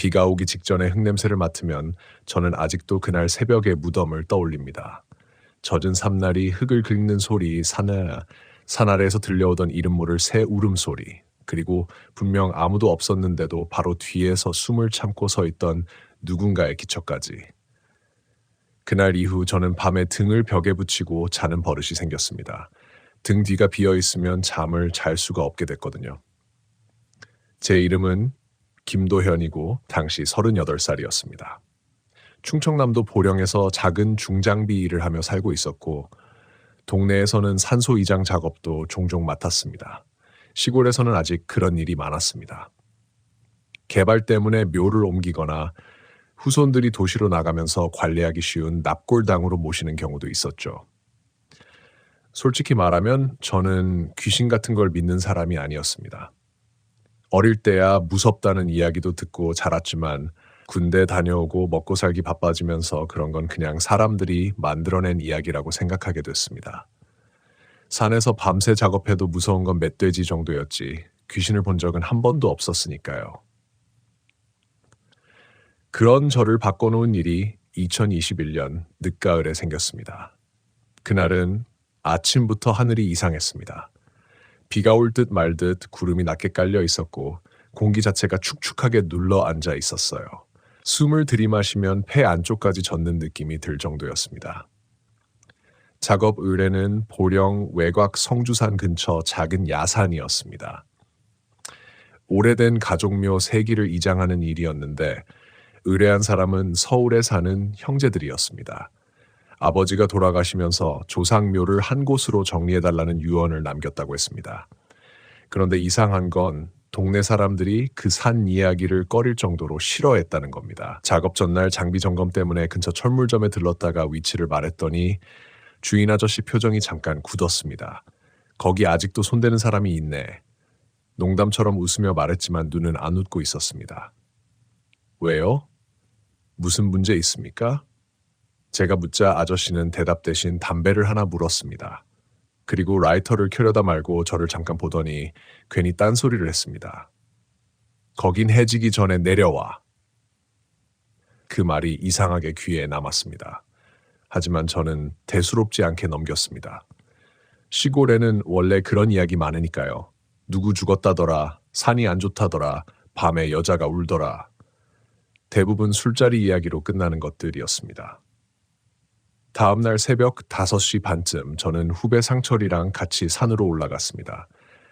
비가 오기 직전에 흙냄새를 맡으면 저는 아직도 그날 새벽의 무덤을 떠올립니다. 젖은 삼날이 흙을 긁는 소리, 산 아래에서 들려오던 이름 모를 새 울음소리, 그리고 분명 아무도 없었는데도 바로 뒤에서 숨을 참고 서 있던 누군가의 기척까지. 그날 이후 저는 밤에 등을 벽에 붙이고 자는 버릇이 생겼습니다. 등 뒤가 비어 있으면 잠을 잘 수가 없게 됐거든요. 제 이름은 김도현이고 당시 38살이었습니다. 충청남도 보령에서 작은 중장비 일을 하며 살고 있었고 동네에서는 산소 이장 작업도 종종 맡았습니다. 시골에서는 아직 그런 일이 많았습니다. 개발 때문에 묘를 옮기거나 후손들이 도시로 나가면서 관리하기 쉬운 납골당으로 모시는 경우도 있었죠. 솔직히 말하면 저는 귀신 같은 걸 믿는 사람이 아니었습니다. 어릴 때야 무섭다는 이야기도 듣고 자랐지만 군대 다녀오고 먹고 살기 바빠지면서 그런 건 그냥 사람들이 만들어낸 이야기라고 생각하게 됐습니다. 산에서 밤새 작업해도 무서운 건 멧돼지 정도였지 귀신을 본 적은 한 번도 없었으니까요. 그런 저를 바꿔놓은 일이 2021년 늦가을에 생겼습니다. 그날은 아침부터 하늘이 이상했습니다. 비가 올 듯 말 듯 구름이 낮게 깔려 있었고 공기 자체가 축축하게 눌러 앉아 있었어요. 숨을 들이마시면 폐 안쪽까지 젖는 느낌이 들 정도였습니다. 작업 의뢰는 보령 외곽 성주산 근처 작은 야산이었습니다. 오래된 가족묘 3기를 이장하는 일이었는데 의뢰한 사람은 서울에 사는 형제들이었습니다. 아버지가 돌아가시면서 조상묘를 한 곳으로 정리해달라는 유언을 남겼다고 했습니다. 그런데 이상한 건 동네 사람들이 그 산 이야기를 꺼릴 정도로 싫어했다는 겁니다. 작업 전날 장비 점검 때문에 근처 철물점에 들렀다가 위치를 말했더니 주인 아저씨 표정이 잠깐 굳었습니다. 거기 아직도 손대는 사람이 있네. 농담처럼 웃으며 말했지만 눈은 안 웃고 있었습니다. 왜요? 무슨 문제 있습니까? 제가 묻자 아저씨는 대답 대신 담배를 하나 물었습니다. 그리고 라이터를 켜려다 말고 저를 잠깐 보더니 괜히 딴소리를 했습니다. 거긴 해지기 전에 내려와. 그 말이 이상하게 귀에 남았습니다. 하지만 저는 대수롭지 않게 넘겼습니다. 시골에는 원래 그런 이야기 많으니까요. 누구 죽었다더라, 산이 안 좋다더라, 밤에 여자가 울더라. 대부분 술자리 이야기로 끝나는 것들이었습니다. 다음날 새벽 5시 반쯤 저는 후배 상철이랑 같이 산으로 올라갔습니다.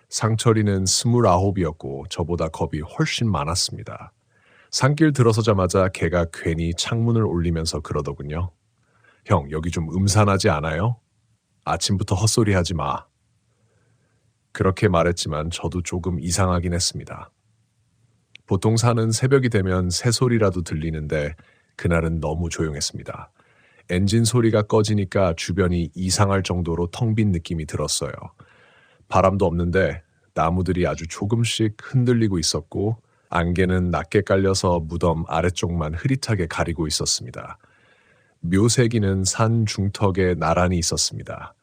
상철이는 29이었고 저보다 겁이 훨씬 많았습니다. 산길 들어서자마자 걔가 괜히 창문을 올리면서 그러더군요. 형, 여기 좀 음산하지 않아요? 아침부터 헛소리 하지 마. 그렇게 말했지만 저도 조금 이상하긴 했습니다. 보통 산은 새벽이 되면 새소리라도 들리는데 그날은 너무 조용했습니다. 엔진 소리가 꺼지니까 주변이 이상할 정도로 텅 빈 느낌이 들었어요. 바람도 없는데 나무들이 아주 조금씩 흔들리고 있었고 안개는 낮게 깔려서 무덤 아래쪽만 흐릿하게 가리고 있었습니다. 묘세기는 산 중턱에 나란히 있었습니다.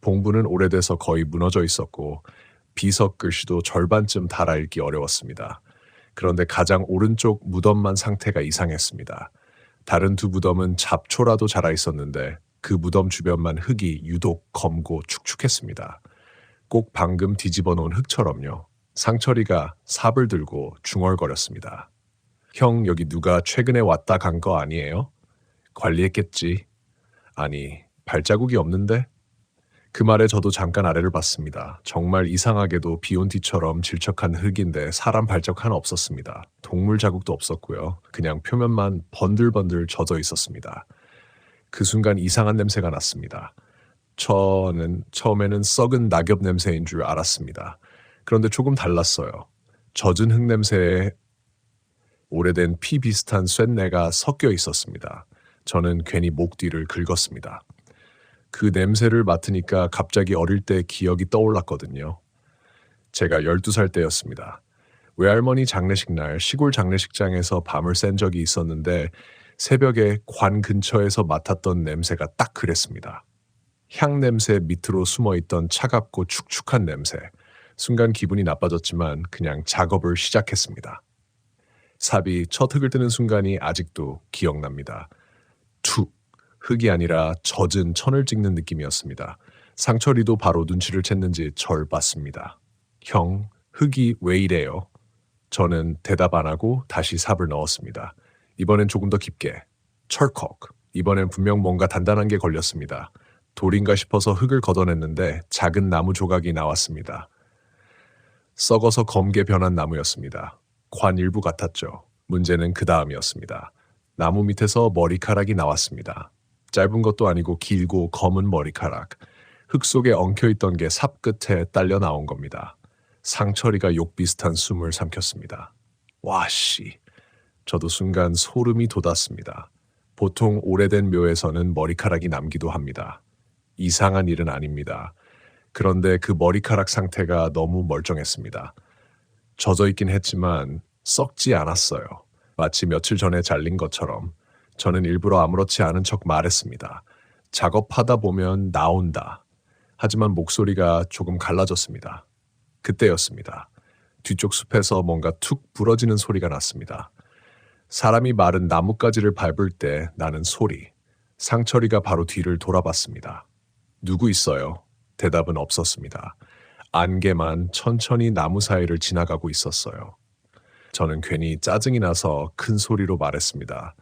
봉부는 오래돼서 거의 무너져 있었고 비석 글씨도 절반쯤 달아읽기 어려웠습니다. 그런데 가장 오른쪽 무덤만 상태가 이상했습니다. 다른 2 무덤은 잡초라도 자라 있었는데 그 무덤 주변만 흙이 유독 검고 축축했습니다. 꼭 방금 뒤집어 놓은 흙처럼요. 상철이가 삽을 들고 중얼거렸습니다. 형, 여기 누가 최근에 왔다 간 거 아니에요? 관리했겠지. 아니, 발자국이 없는데? 그 말에 저도 잠깐 아래를 봤습니다. 정말 이상하게도 비온 뒤처럼 질척한 흙인데 사람 발자국 하나 없었습니다. 동물 자국도 없었고요. 그냥 표면만 번들번들 젖어 있었습니다. 그 순간 이상한 냄새가 났습니다. 저는 처음에는 썩은 낙엽 냄새인 줄 알았습니다. 그런데 조금 달랐어요. 젖은 흙 냄새에 오래된 피 비슷한 쇳내가 섞여 있었습니다. 저는 괜히 목 뒤를 긁었습니다. 그 냄새를 맡으니까 갑자기 어릴 때 기억이 떠올랐거든요. 제가 12살 때였습니다. 외할머니 장례식 날 시골 장례식장에서 밤을 샌 적이 있었는데 새벽에 관 근처에서 맡았던 냄새가 딱 그랬습니다. 향 냄새 밑으로 숨어있던 차갑고 축축한 냄새. 순간 기분이 나빠졌지만 그냥 작업을 시작했습니다. 삽이 첫 흙을 뜨는 순간이 아직도 기억납니다. 툭! 흙이 아니라 젖은 천을 찍는 느낌이었습니다. 상철이도 바로 눈치를 챘는지 절 봤습니다. 형, 흙이 왜 이래요? 저는 대답 안 하고 다시 삽을 넣었습니다. 이번엔 조금 더 깊게. 철컥. 이번엔 분명 뭔가 단단한 게 걸렸습니다. 돌인가 싶어서 흙을 걷어냈는데 작은 나무 조각이 나왔습니다. 썩어서 검게 변한 나무였습니다. 관 일부 같았죠. 문제는 그 다음이었습니다. 나무 밑에서 머리카락이 나왔습니다. 짧은 것도 아니고 길고 검은 머리카락. 흙 속에 엉켜있던 게 삽 끝에 딸려 나온 겁니다. 상철이가 욕 비슷한 숨을 삼켰습니다. 와씨. 저도 순간 소름이 돋았습니다. 보통 오래된 묘에서는 머리카락이 남기도 합니다. 이상한 일은 아닙니다. 그런데 그 머리카락 상태가 너무 멀쩡했습니다. 젖어 있긴 했지만 썩지 않았어요. 마치 며칠 전에 잘린 것처럼. 저는 일부러 아무렇지 않은 척 말했습니다. 작업하다 보면 나온다. 하지만 목소리가 조금 갈라졌습니다. 그때였습니다. 뒤쪽 숲에서 뭔가 툭 부러지는 소리가 났습니다. 사람이 마른 나뭇가지를 밟을 때 나는 소리. 상철이가 바로 뒤를 돌아봤습니다. 누구 있어요? 대답은 없었습니다. 안개만 천천히 나무 사이를 지나가고 있었어요. 저는 괜히 짜증이 나서 큰 소리로 말했습니다.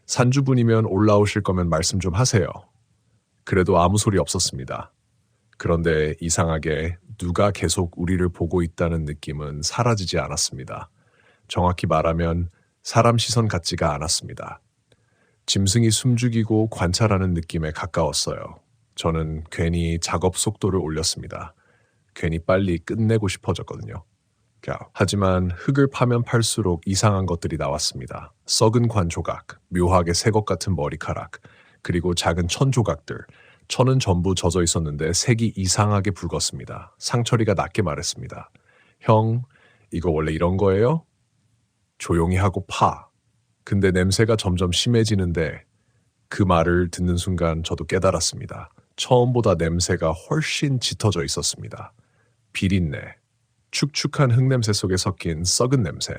산주분이면 올라오실 거면 말씀 좀 하세요. 그래도 아무 소리 없었습니다. 그런데 이상하게 누가 계속 우리를 보고 있다는 느낌은 사라지지 않았습니다. 정확히 말하면 사람 시선 같지가 않았습니다. 짐승이 숨죽이고 관찰하는 느낌에 가까웠어요. 저는 괜히 작업 속도를 올렸습니다. 괜히 빨리 끝내고 싶어졌거든요. 하지만 흙을 파면 팔수록 이상한 것들이 나왔습니다. 썩은 관 조각, 묘하게 새 것 같은 머리카락, 그리고 작은 천 조각들. 천은 전부 젖어 있었는데 색이 이상하게 붉었습니다. 상철이가 낮게 말했습니다. 형, 이거 원래 이런 거예요? 조용히 하고 파. 근데 냄새가 점점 심해지는데 그 말을 듣는 순간 저도 깨달았습니다. 처음보다 냄새가 훨씬 짙어져 있었습니다. 비린내, 축축한 흙냄새 속에 섞인 썩은 냄새.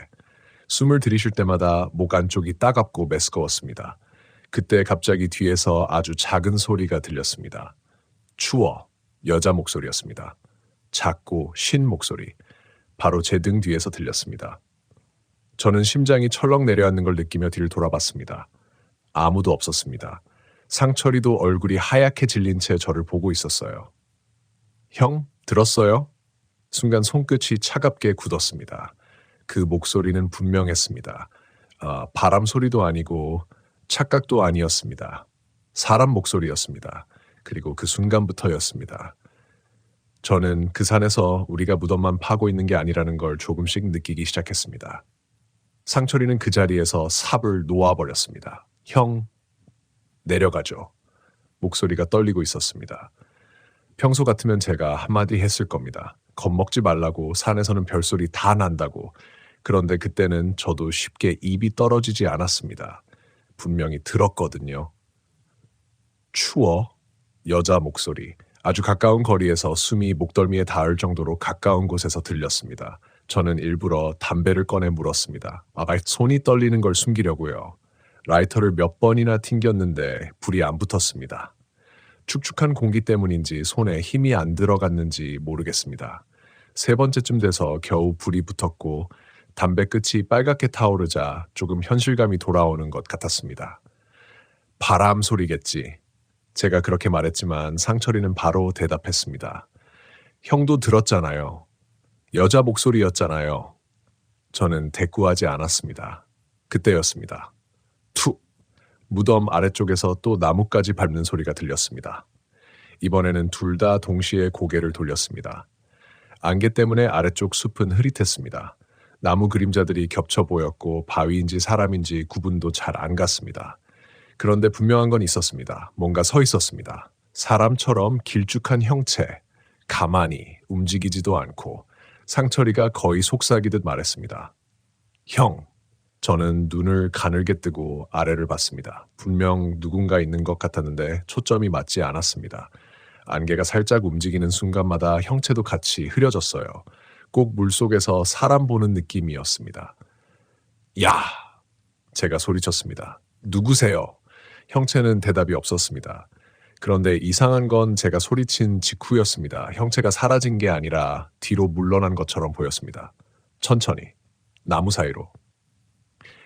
숨을 들이쉴 때마다 목 안쪽이 따갑고 메스꺼웠습니다. 그때 갑자기 뒤에서 아주 작은 소리가 들렸습니다. 추워. 여자 목소리였습니다. 작고 쉰 목소리. 바로 제 등 뒤에서 들렸습니다. 저는 심장이 철렁 내려앉는 걸 느끼며 뒤를 돌아봤습니다. 아무도 없었습니다. 상철이도 얼굴이 하얗게 질린 채 저를 보고 있었어요. 형, 들었어요? 순간 손끝이 차갑게 굳었습니다. 그 목소리는 분명했습니다. 바람 소리도 아니고 착각도 아니었습니다. 사람 목소리였습니다. 그리고 그 순간부터였습니다. 저는 그 산에서 우리가 무덤만 파고 있는 게 아니라는 걸 조금씩 느끼기 시작했습니다. 상철이는 그 자리에서 삽을 놓아버렸습니다. 형, 내려가죠. 목소리가 떨리고 있었습니다. 평소 같으면 제가 한마디 했을 겁니다. 겁먹지 말라고, 산에서는 별소리 다 난다고. 그런데 그때는 저도 쉽게 입이 떨어지지 않았습니다. 분명히 들었거든요. 추워. 여자 목소리. 아주 가까운 거리에서 숨이 목덜미에 닿을 정도로 가까운 곳에서 들렸습니다. 저는 일부러 담배를 꺼내 물었습니다. 손이 떨리는 걸 숨기려고요. 라이터를 몇 번이나 튕겼는데 불이 안 붙었습니다. 축축한 공기 때문인지 손에 힘이 안 들어갔는지 모르겠습니다. 세 번째쯤 돼서 겨우 불이 붙었고 담배 끝이 빨갛게 타오르자 조금 현실감이 돌아오는 것 같았습니다. 바람 소리겠지. 제가 그렇게 말했지만 상철이는 바로 대답했습니다. 형도 들었잖아요. 여자 목소리였잖아요. 저는 대꾸하지 않았습니다. 그때였습니다. 툭! 무덤 아래쪽에서 또 나뭇가지 밟는 소리가 들렸습니다. 이번에는 둘 다 동시에 고개를 돌렸습니다. 안개 때문에 아래쪽 숲은 흐릿했습니다. 나무 그림자들이 겹쳐 보였고 바위인지 사람인지 구분도 잘 안 갔습니다. 그런데 분명한 건 있었습니다. 뭔가 서 있었습니다. 사람처럼 길쭉한 형체, 가만히 움직이지도 않고. 상철이가 거의 속삭이듯 말했습니다. 형! 저는 눈을 가늘게 뜨고 아래를 봤습니다. 분명 누군가 있는 것 같았는데 초점이 맞지 않았습니다. 안개가 살짝 움직이는 순간마다 형체도 같이 흐려졌어요. 꼭 물속에서 사람 보는 느낌이었습니다. 야! 제가 소리쳤습니다. 누구세요? 형체는 대답이 없었습니다. 그런데 이상한 건 제가 소리친 직후였습니다. 형체가 사라진 게 아니라 뒤로 물러난 것처럼 보였습니다. 천천히, 나무 사이로.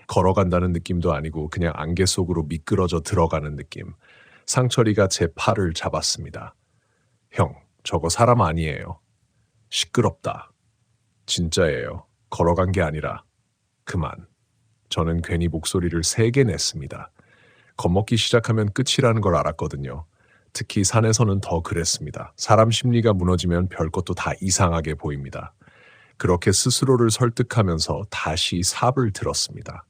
걸어간다는 느낌도 아니고 그냥 안개 속으로 미끄러져 들어가는 느낌. 상철이가 제 팔을 잡았습니다. 형, 저거 사람 아니에요. 시끄럽다. 진짜예요. 걸어간 게 아니라. 그만. 저는 괜히 목소리를 세게 냈습니다. 겁먹기 시작하면 끝이라는 걸 알았거든요. 특히 산에서는 더 그랬습니다. 사람 심리가 무너지면 별것도 다 이상하게 보입니다. 그렇게 스스로를 설득하면서 다시 삽을 들었습니다.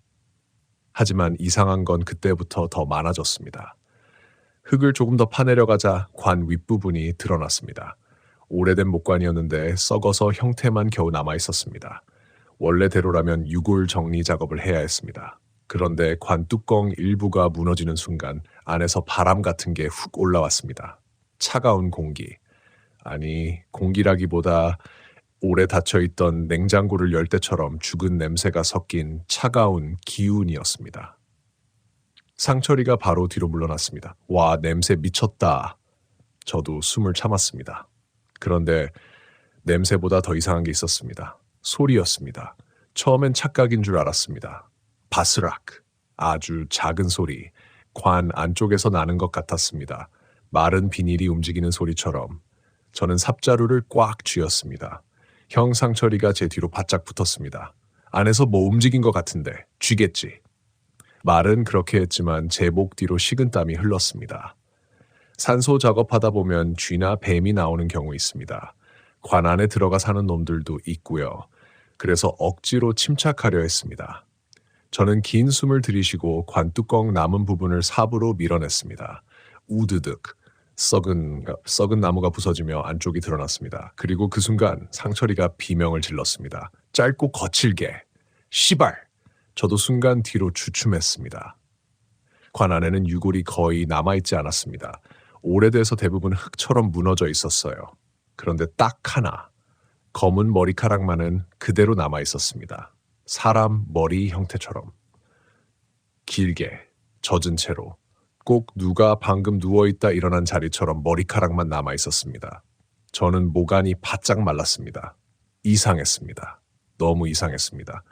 하지만 이상한 건 그때부터 더 많아졌습니다. 흙을 조금 더 파내려가자 관 윗부분이 드러났습니다. 오래된 목관이었는데 썩어서 형태만 겨우 남아있었습니다. 원래대로라면 유골 정리 작업을 해야 했습니다. 그런데 관 뚜껑 일부가 무너지는 순간 안에서 바람 같은 게 훅 올라왔습니다. 차가운 공기. 아니, 공기라기보다 오래 닫혀있던 냉장고를 열 때처럼 죽은 냄새가 섞인 차가운 기운이었습니다. 상철이가 바로 뒤로 물러났습니다. 와, 냄새 미쳤다. 저도 숨을 참았습니다. 그런데 냄새보다 더 이상한 게 있었습니다. 소리였습니다. 처음엔 착각인 줄 알았습니다. 바스락, 아주 작은 소리, 관 안쪽에서 나는 것 같았습니다. 마른 비닐이 움직이는 소리처럼. 저는 삽자루를 꽉 쥐었습니다. 형 상철이가 제 뒤로 바짝 붙었습니다. 안에서 뭐 움직인 것 같은데 쥐겠지. 말은 그렇게 했지만 제 목 뒤로 식은땀이 흘렀습니다. 산소 작업하다 보면 쥐나 뱀이 나오는 경우 있습니다. 관 안에 들어가 사는 놈들도 있고요. 그래서 억지로 침착하려 했습니다. 저는 긴 숨을 들이쉬고 관뚜껑 남은 부분을 삽으로 밀어냈습니다. 우드득. 썩은 나무가 부서지며 안쪽이 드러났습니다. 그리고 그 순간 상철이가 비명을 질렀습니다. 짧고 거칠게. 시발! 저도 순간 뒤로 주춤했습니다. 관 안에는 유골이 거의 남아있지 않았습니다. 오래돼서 대부분 흙처럼 무너져 있었어요. 그런데 딱 하나, 검은 머리카락만은 그대로 남아있었습니다. 사람 머리 형태처럼. 길게, 젖은 채로. 꼭 누가 방금 누워있다 일어난 자리처럼 머리카락만 남아있었습니다. 저는 모간이 바짝 말랐습니다. 이상했습니다. 너무 이상했습니다.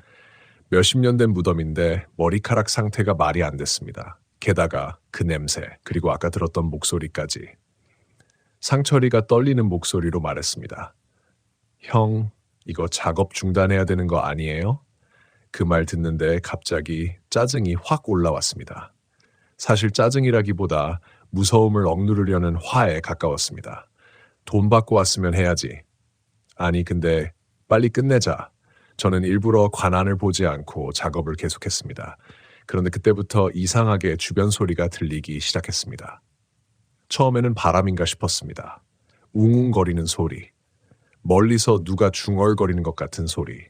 몇십 년 된 무덤인데 머리카락 상태가 말이 안 됐습니다. 게다가 그 냄새, 그리고 아까 들었던 목소리까지. 상철이가 떨리는 목소리로 말했습니다. 형, 이거 작업 중단해야 되는 거 아니에요? 그 말 듣는데 갑자기 짜증이 확 올라왔습니다. 사실 짜증이라기보다 무서움을 억누르려는 화에 가까웠습니다. 돈 받고 왔으면 해야지. 아니, 근데 빨리 끝내자. 저는 일부러 관안을 보지 않고 작업을 계속했습니다. 그런데 그때부터 이상하게 주변 소리가 들리기 시작했습니다. 처음에는 바람인가 싶었습니다. 웅웅거리는 소리. 멀리서 누가 중얼거리는 것 같은 소리.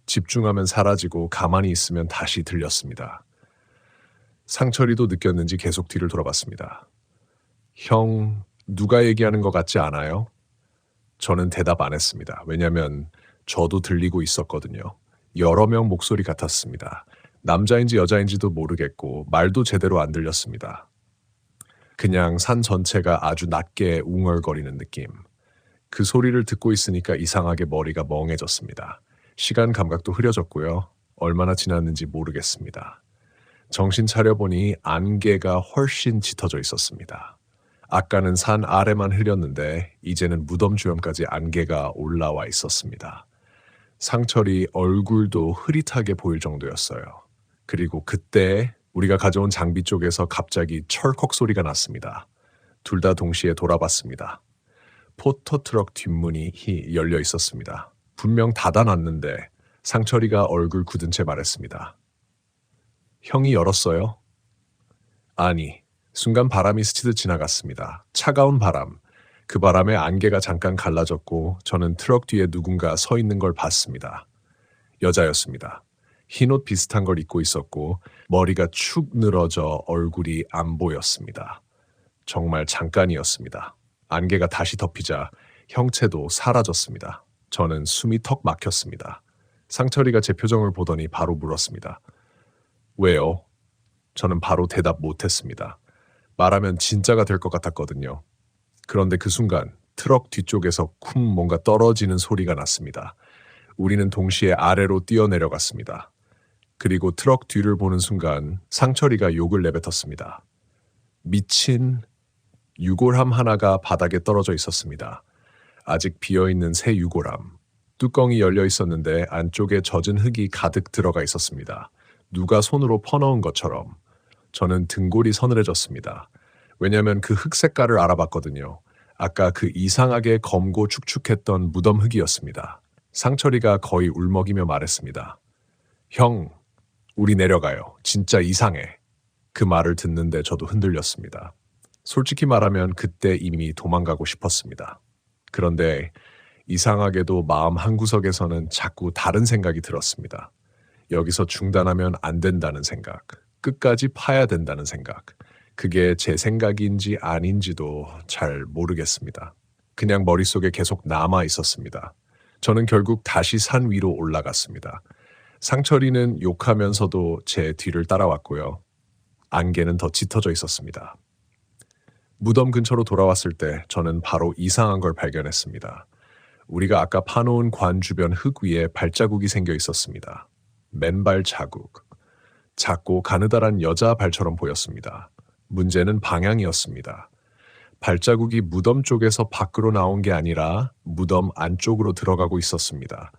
집중하면 사라지고 가만히 있으면 다시 들렸습니다. 상철이도 느꼈는지 계속 뒤를 돌아봤습니다. 형, 누가 얘기하는 것 같지 않아요? 저는 대답 안 했습니다. 왜냐하면 저도 들리고 있었거든요. 여러 명 목소리 같았습니다. 남자인지 여자인지도 모르겠고 말도 제대로 안 들렸습니다. 그냥 산 전체가 아주 낮게 웅얼거리는 느낌. 그 소리를 듣고 있으니까 이상하게 머리가 멍해졌습니다. 시간 감각도 흐려졌고요. 얼마나 지났는지 모르겠습니다. 정신 차려보니 안개가 훨씬 짙어져 있었습니다. 아까는 산 아래만 흐렸는데 이제는 무덤 주변까지 안개가 올라와 있었습니다. 상철이 얼굴도 흐릿하게 보일 정도였어요. 그리고 그때 우리가 가져온 장비 쪽에서 갑자기 철컥 소리가 났습니다. 둘 다 동시에 돌아봤습니다. 포터트럭 뒷문이 열려 있었습니다. 분명 닫아놨는데 상철이가 얼굴 굳은 채 말했습니다. 형이 열었어요? 아니, 순간 바람이 스치듯 지나갔습니다. 차가운 바람. 그 바람에 안개가 잠깐 갈라졌고 저는 트럭 뒤에 누군가 서 있는 걸 봤습니다. 여자였습니다. 흰옷 비슷한 걸 입고 있었고 머리가 축 늘어져 얼굴이 안 보였습니다. 정말 잠깐이었습니다. 안개가 다시 덮이자 형체도 사라졌습니다. 저는 숨이 턱 막혔습니다. 상철이가 제 표정을 보더니 바로 물었습니다. 왜요? 저는 바로 대답 못했습니다. 말하면 진짜가 될 것 같았거든요. 그런데 그 순간 트럭 뒤쪽에서 쿵 뭔가 떨어지는 소리가 났습니다. 우리는 동시에 아래로 뛰어내려갔습니다. 그리고 트럭 뒤를 보는 순간 상철이가 욕을 내뱉었습니다. 미친 유골함 하나가 바닥에 떨어져 있었습니다. 아직 비어있는 새 유골함. 뚜껑이 열려 있었는데 안쪽에 젖은 흙이 가득 들어가 있었습니다. 누가 손으로 퍼넣은 것처럼. 저는 등골이 서늘해졌습니다. 왜냐하면 그 흙 색깔을 알아봤거든요. 아까 그 이상하게 검고 축축했던 무덤 흙이었습니다. 상철이가 거의 울먹이며 말했습니다. 형, 우리 내려가요. 진짜 이상해. 그 말을 듣는데 저도 흔들렸습니다. 솔직히 말하면 그때 이미 도망가고 싶었습니다. 그런데 이상하게도 마음 한구석에서는 자꾸 다른 생각이 들었습니다. 여기서 중단하면 안 된다는 생각, 끝까지 파야 된다는 생각. 그게 제 생각인지 아닌지도 잘 모르겠습니다. 그냥 머릿속에 계속 남아 있었습니다. 저는 결국 다시 산 위로 올라갔습니다. 상철이는 욕하면서도 제 뒤를 따라왔고요. 안개는 더 짙어져 있었습니다. 무덤 근처로 돌아왔을 때 저는 바로 이상한 걸 발견했습니다. 우리가 아까 파놓은 관 주변 흙 위에 발자국이 생겨 있었습니다. 맨발 자국. 작고 가느다란 여자 발처럼 보였습니다. 문제는 방향이었습니다. 발자국이 무덤 쪽에서 밖으로 나온 게 아니라 무덤 안쪽으로 들어가고 있었습니다.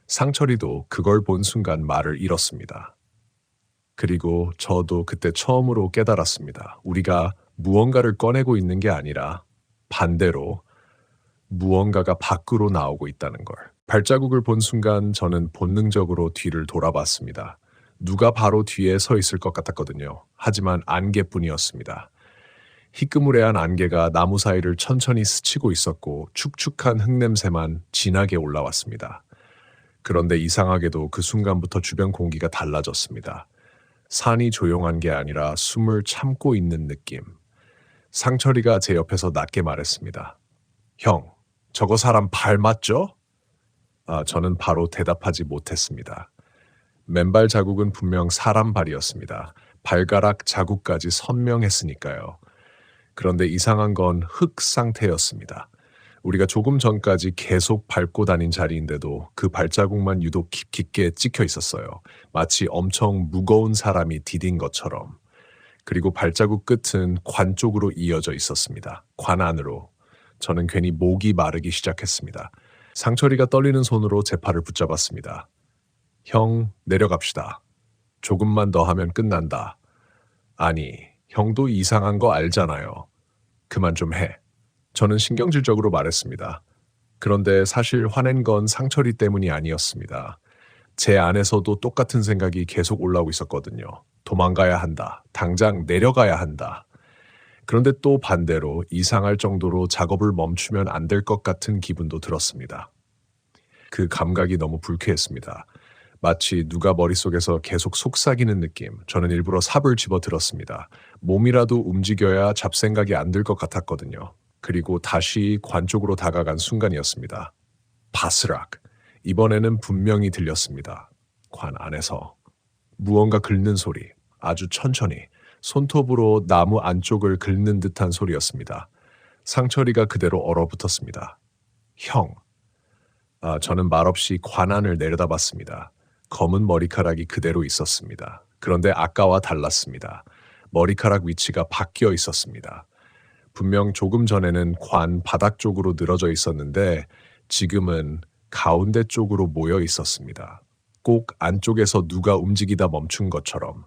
상철이도 그걸 본 순간 말을 잃었습니다. 그리고 저도 그때 처음으로 깨달았습니다. 우리가 무언가를 꺼내고 있는 게 아니라 반대로 무언가가 밖으로 나오고 있다는 걸. 발자국을 본 순간 저는 본능적으로 뒤를 돌아봤습니다. 누가 바로 뒤에 서 있을 것 같았거든요. 하지만 안개뿐이었습니다. 희끄무레한 안개가 나무 사이를 천천히 스치고 있었고 축축한 흙냄새만 진하게 올라왔습니다. 그런데 이상하게도 그 순간부터 주변 공기가 달라졌습니다. 산이 조용한 게 아니라 숨을 참고 있는 느낌. 상철이가 제 옆에서 낮게 말했습니다. 형, 저거 사람 발 맞죠? 저는 바로 대답하지 못했습니다. 맨발 자국은 분명 사람 발이었습니다. 발가락 자국까지 선명했으니까요. 그런데 이상한 건 흙 상태였습니다. 우리가 조금 전까지 계속 밟고 다닌 자리인데도 그 발자국만 유독 깊게 찍혀 있었어요. 마치 엄청 무거운 사람이 디딘 것처럼. 그리고 발자국 끝은 관 쪽으로 이어져 있었습니다. 관 안으로. 저는 괜히 목이 마르기 시작했습니다. 상철이가 떨리는 손으로 제 팔을 붙잡았습니다. 형, 내려갑시다. 조금만 더 하면 끝난다. 아니, 형도 이상한 거 알잖아요. 그만 좀 해. 저는 신경질적으로 말했습니다. 그런데 사실 화낸 건 상철이 때문이 아니었습니다. 제 안에서도 똑같은 생각이 계속 올라오고 있었거든요. 도망가야 한다. 당장 내려가야 한다. 그런데 또 반대로 이상할 정도로 작업을 멈추면 안 될 것 같은 기분도 들었습니다. 그 감각이 너무 불쾌했습니다. 마치 누가 머릿속에서 계속 속삭이는 느낌. 저는 일부러 삽을 집어들었습니다. 몸이라도 움직여야 잡생각이 안 들 것 같았거든요. 그리고 다시 관 쪽으로 다가간 순간이었습니다. 바스락. 이번에는 분명히 들렸습니다. 관 안에서. 무언가 긁는 소리. 아주 천천히. 손톱으로 나무 안쪽을 긁는 듯한 소리였습니다. 상철이가 그대로 얼어붙었습니다. 형. 저는 말없이 관 안을 내려다봤습니다. 검은 머리카락이 그대로 있었습니다. 그런데 아까와 달랐습니다. 머리카락 위치가 바뀌어 있었습니다. 분명 조금 전에는 관 바닥 쪽으로 늘어져 있었는데 지금은 가운데 쪽으로 모여 있었습니다. 꼭 안쪽에서 누가 움직이다 멈춘 것처럼.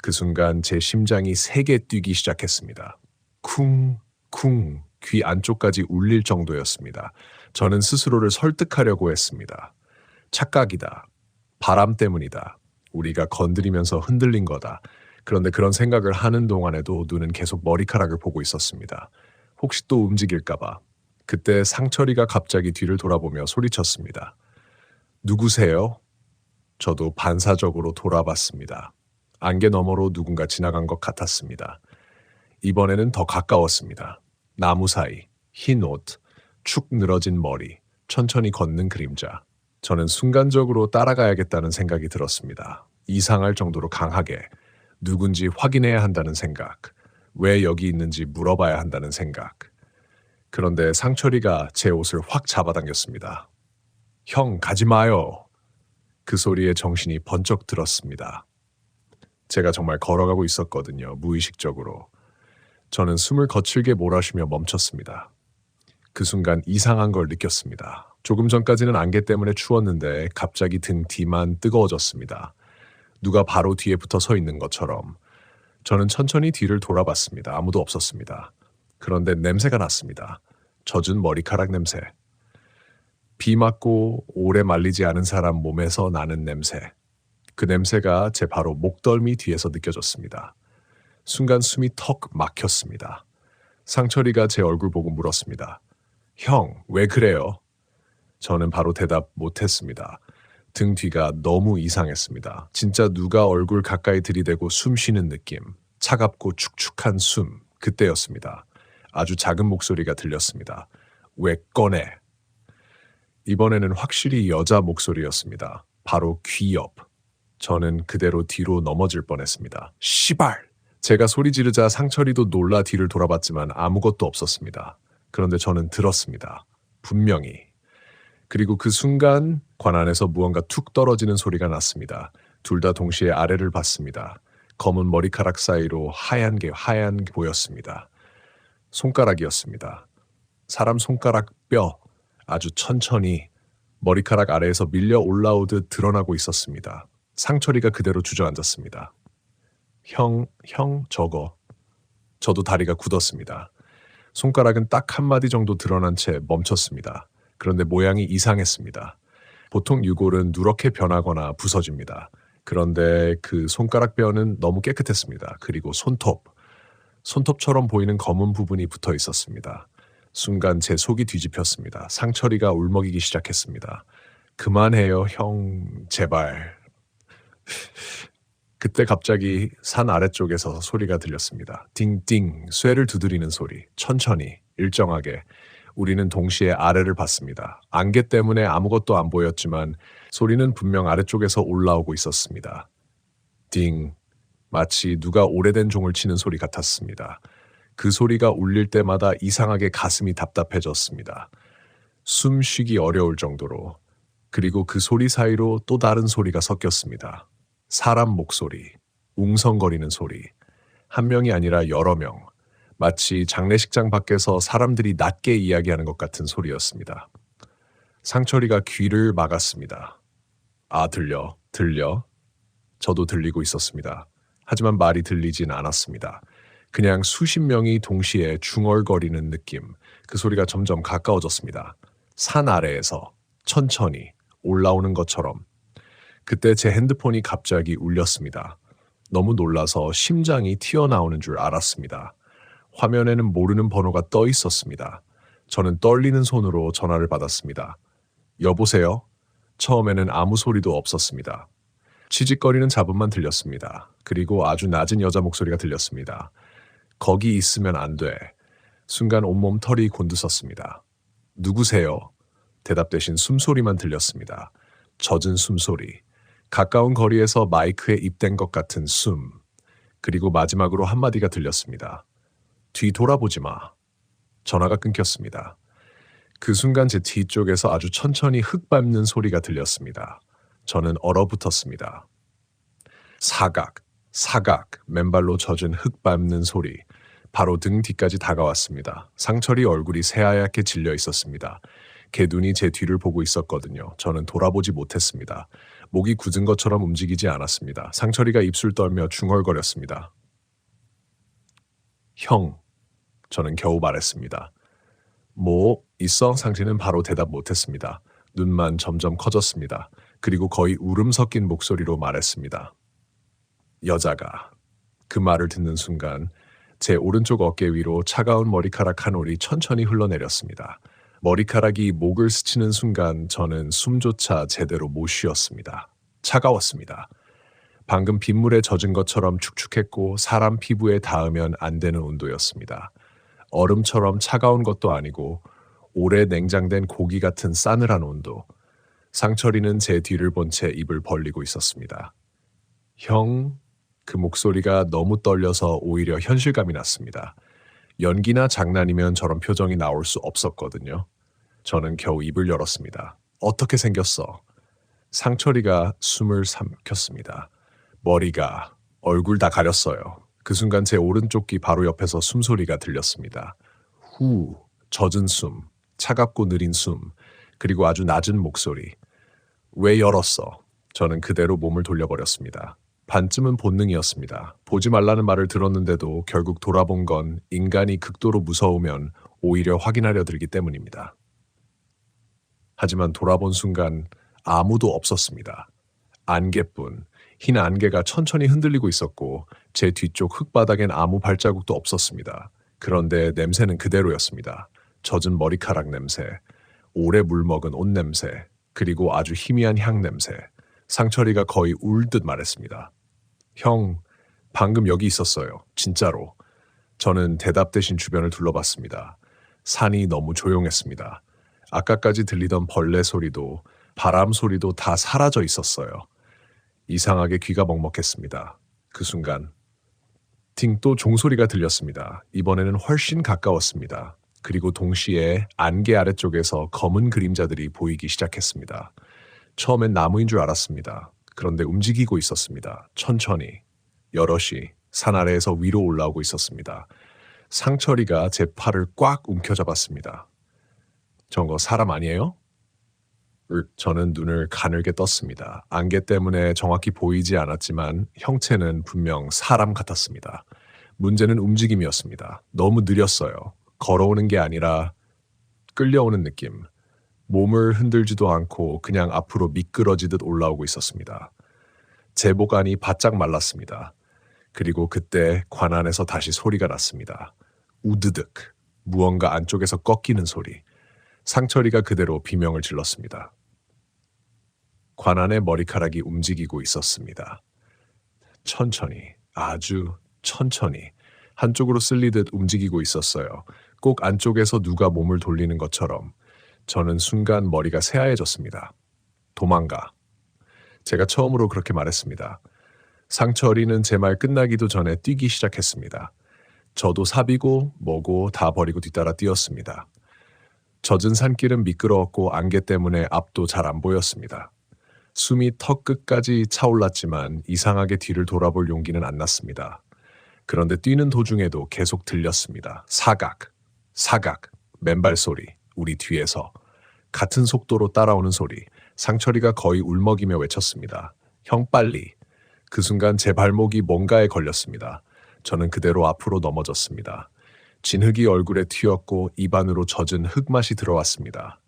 그 순간 제 심장이 세게 뛰기 시작했습니다. 쿵, 쿵, 귀 안쪽까지 울릴 정도였습니다. 저는 스스로를 설득하려고 했습니다. 착각이다. 바람 때문이다. 우리가 건드리면서 흔들린 거다. 그런데 그런 생각을 하는 동안에도 눈은 계속 머리카락을 보고 있었습니다. 혹시 또 움직일까봐. 그때 상철이가 갑자기 뒤를 돌아보며 소리쳤습니다. 누구세요? 저도 반사적으로 돌아봤습니다. 안개 너머로 누군가 지나간 것 같았습니다. 이번에는 더 가까웠습니다. 나무 사이, 흰 옷, 축 늘어진 머리, 천천히 걷는 그림자. 저는 순간적으로 따라가야겠다는 생각이 들었습니다. 이상할 정도로 강하게. 누군지 확인해야 한다는 생각, 왜 여기 있는지 물어봐야 한다는 생각. 그런데 상철이가 제 옷을 확 잡아당겼습니다. 형, 가지 마요. 그 소리에 정신이 번쩍 들었습니다. 제가 정말 걸어가고 있었거든요, 무의식적으로. 저는 숨을 거칠게 몰아쉬며 멈췄습니다. 그 순간 이상한 걸 느꼈습니다. 조금 전까지는 안개 때문에 추웠는데 갑자기 등 뒤만 뜨거워졌습니다. 누가 바로 뒤에 붙어 서 있는 것처럼. 저는 천천히 뒤를 돌아봤습니다. 아무도 없었습니다. 그런데 냄새가 났습니다. 젖은 머리카락 냄새. 비 맞고 오래 말리지 않은 사람 몸에서 나는 냄새. 그 냄새가 제 바로 목덜미 뒤에서 느껴졌습니다. 순간 숨이 턱 막혔습니다. 상철이가 제 얼굴 보고 물었습니다. 형, 왜 그래요? 저는 바로 대답 못했습니다. 등 뒤가 너무 이상했습니다. 진짜 누가 얼굴 가까이 들이대고 숨 쉬는 느낌. 차갑고 축축한 숨. 그때였습니다. 아주 작은 목소리가 들렸습니다. 왜 꺼내? 이번에는 확실히 여자 목소리였습니다. 바로 귀 옆. 저는 그대로 뒤로 넘어질 뻔했습니다. 씨발! 제가 소리 지르자 상철이도 놀라 뒤를 돌아봤지만 아무것도 없었습니다. 그런데 저는 들었습니다. 분명히. 그리고 그 순간 관 안에서 무언가 툭 떨어지는 소리가 났습니다. 둘 다 동시에 아래를 봤습니다. 검은 머리카락 사이로 하얀 게 보였습니다. 손가락이었습니다. 사람 손가락 뼈 아주 천천히 머리카락 아래에서 밀려 올라오듯 드러나고 있었습니다. 상철이가 그대로 주저앉았습니다. 형, 저거. 저도 다리가 굳었습니다. 손가락은 딱 한마디 정도 드러난 채 멈췄습니다. 그런데 모양이 이상했습니다. 보통 유골은 누렇게 변하거나 부서집니다. 그런데 그 손가락 뼈는 너무 깨끗했습니다. 그리고 손톱처럼 보이는 검은 부분이 붙어 있었습니다. 순간 제 속이 뒤집혔습니다. 상철이가 울먹이기 시작했습니다. 그만해요, 형, 제발. 그때 갑자기 산 아래쪽에서 소리가 들렸습니다. 띵띵, 쇠를 두드리는 소리. 천천히, 일정하게. 우리는 동시에 아래를 봤습니다. 안개 때문에 아무것도 안 보였지만 소리는 분명 아래쪽에서 올라오고 있었습니다. 띵, 마치 누가 오래된 종을 치는 소리 같았습니다. 그 소리가 울릴 때마다 이상하게 가슴이 답답해졌습니다. 숨 쉬기 어려울 정도로. 그리고 그 소리 사이로 또 다른 소리가 섞였습니다. 사람 목소리, 웅성거리는 소리. 한 명이 아니라 여러 명. 마치 장례식장 밖에서 사람들이 낮게 이야기하는 것 같은 소리였습니다. 상철이가 귀를 막았습니다. 아, 들려. 저도 들리고 있었습니다. 하지만 말이 들리진 않았습니다. 그냥 수십 명이 동시에 중얼거리는 느낌. 그 소리가 점점 가까워졌습니다. 산 아래에서 천천히 올라오는 것처럼. 그때 제 핸드폰이 갑자기 울렸습니다. 너무 놀라서 심장이 튀어나오는 줄 알았습니다. 화면에는 모르는 번호가 떠 있었습니다. 저는 떨리는 손으로 전화를 받았습니다. 여보세요? 처음에는 아무 소리도 없었습니다. 치직거리는 잡음만 들렸습니다. 그리고 아주 낮은 여자 목소리가 들렸습니다. 거기 있으면 안 돼. 순간 온몸 털이 곤두섰습니다. 누구세요? 대답 대신 숨소리만 들렸습니다. 젖은 숨소리. 가까운 거리에서 마이크에 입댄 것 같은 숨. 그리고 마지막으로 한마디가 들렸습니다. 뒤 돌아보지 마. 전화가 끊겼습니다. 그 순간 제 뒤쪽에서 아주 천천히 흙 밟는 소리가 들렸습니다. 저는 얼어붙었습니다. 사각, 맨발로 젖은 흙 밟는 소리. 바로 등 뒤까지 다가왔습니다. 상철이 얼굴이 새하얗게 질려 있었습니다. 걔 눈이 제 뒤를 보고 있었거든요. 저는 돌아보지 못했습니다. 목이 굳은 것처럼 움직이지 않았습니다. 상철이가 입술 떨며 중얼거렸습니다. 형, 저는 겨우 말했습니다. 뭐 있어? 상진은 바로 대답 못했습니다. 눈만 점점 커졌습니다. 그리고 거의 울음 섞인 목소리로 말했습니다. 여자가. 그 말을 듣는 순간 제 오른쪽 어깨 위로 차가운 머리카락 한 올이 천천히 흘러내렸습니다. 머리카락이 목을 스치는 순간 저는 숨조차 제대로 못 쉬었습니다. 차가웠습니다. 방금 빗물에 젖은 것처럼 축축했고 사람 피부에 닿으면 안 되는 온도였습니다. 얼음처럼 차가운 것도 아니고 오래 냉장된 고기 같은 싸늘한 온도. 상철이는 제 뒤를 본 채 입을 벌리고 있었습니다. 형, 그 목소리가 너무 떨려서 오히려 현실감이 났습니다. 연기나 장난이면 저런 표정이 나올 수 없었거든요. 저는 겨우 입을 열었습니다. 어떻게 생겼어? 상철이가 숨을 삼켰습니다. 머리가, 얼굴 다 가렸어요. 그 순간 제 오른쪽 귀 바로 옆에서 숨소리가 들렸습니다. 후, 젖은 숨, 차갑고 느린 숨, 그리고 아주 낮은 목소리. 왜 열었어? 저는 그대로 몸을 돌려버렸습니다. 반쯤은 본능이었습니다. 보지 말라는 말을 들었는데도 결국 돌아본 건 인간이 극도로 무서우면 오히려 확인하려 들기 때문입니다. 하지만 돌아본 순간 아무도 없었습니다. 안개뿐, 흰 안개가 천천히 흔들리고 있었고 제 뒤쪽 흙바닥엔 아무 발자국도 없었습니다. 그런데 냄새는 그대로였습니다. 젖은 머리카락 냄새, 오래 물먹은 옷 냄새, 그리고 아주 희미한 향 냄새. 상철이가 거의 울듯 말했습니다. 형, 방금 여기 있었어요. 진짜로. 저는 대답 대신 주변을 둘러봤습니다. 산이 너무 조용했습니다. 아까까지 들리던 벌레 소리도 바람 소리도 다 사라져 있었어요. 이상하게 귀가 먹먹했습니다. 그 순간 팅 또 종소리가 들렸습니다. 이번에는 훨씬 가까웠습니다. 그리고 동시에 안개 아래쪽에서 검은 그림자들이 보이기 시작했습니다. 처음엔 나무인 줄 알았습니다. 그런데 움직이고 있었습니다. 천천히, 여럿이 산 아래에서 위로 올라오고 있었습니다. 상철이가 제 팔을 꽉 움켜잡았습니다. 저거 사람 아니에요? 저는 눈을 가늘게 떴습니다. 안개 때문에 정확히 보이지 않았지만 형체는 분명 사람 같았습니다. 문제는 움직임이었습니다. 너무 느렸어요. 걸어오는 게 아니라 끌려오는 느낌. 몸을 흔들지도 않고 그냥 앞으로 미끄러지듯 올라오고 있었습니다. 제 목안이 바짝 말랐습니다. 그리고 그때 관 안에서 다시 소리가 났습니다. 우드득, 무언가 안쪽에서 꺾이는 소리. 상철이가 그대로 비명을 질렀습니다. 관 안의 머리카락이 움직이고 있었습니다. 천천히, 아주 천천히 한쪽으로 쓸리듯 움직이고 있었어요. 꼭 안쪽에서 누가 몸을 돌리는 것처럼. 저는 순간 머리가 새하얘졌습니다. 도망가. 제가 처음으로 그렇게 말했습니다. 상철이는 제 말 끝나기도 전에 뛰기 시작했습니다. 저도 삽이고 뭐고 다 버리고 뒤따라 뛰었습니다. 젖은 산길은 미끄러웠고 안개 때문에 앞도 잘 안 보였습니다. 숨이 턱 끝까지 차올랐지만 이상하게 뒤를 돌아볼 용기는 안 났습니다. 그런데 뛰는 도중에도 계속 들렸습니다. 사각, 사각, 맨발 소리, 우리 뒤에서. 같은 속도로 따라오는 소리. 상철이가 거의 울먹이며 외쳤습니다. 형 빨리. 그 순간 제 발목이 뭔가에 걸렸습니다. 저는 그대로 앞으로 넘어졌습니다. 진흙이 얼굴에 튀었고 입안으로 젖은 흙맛이 들어왔습니다.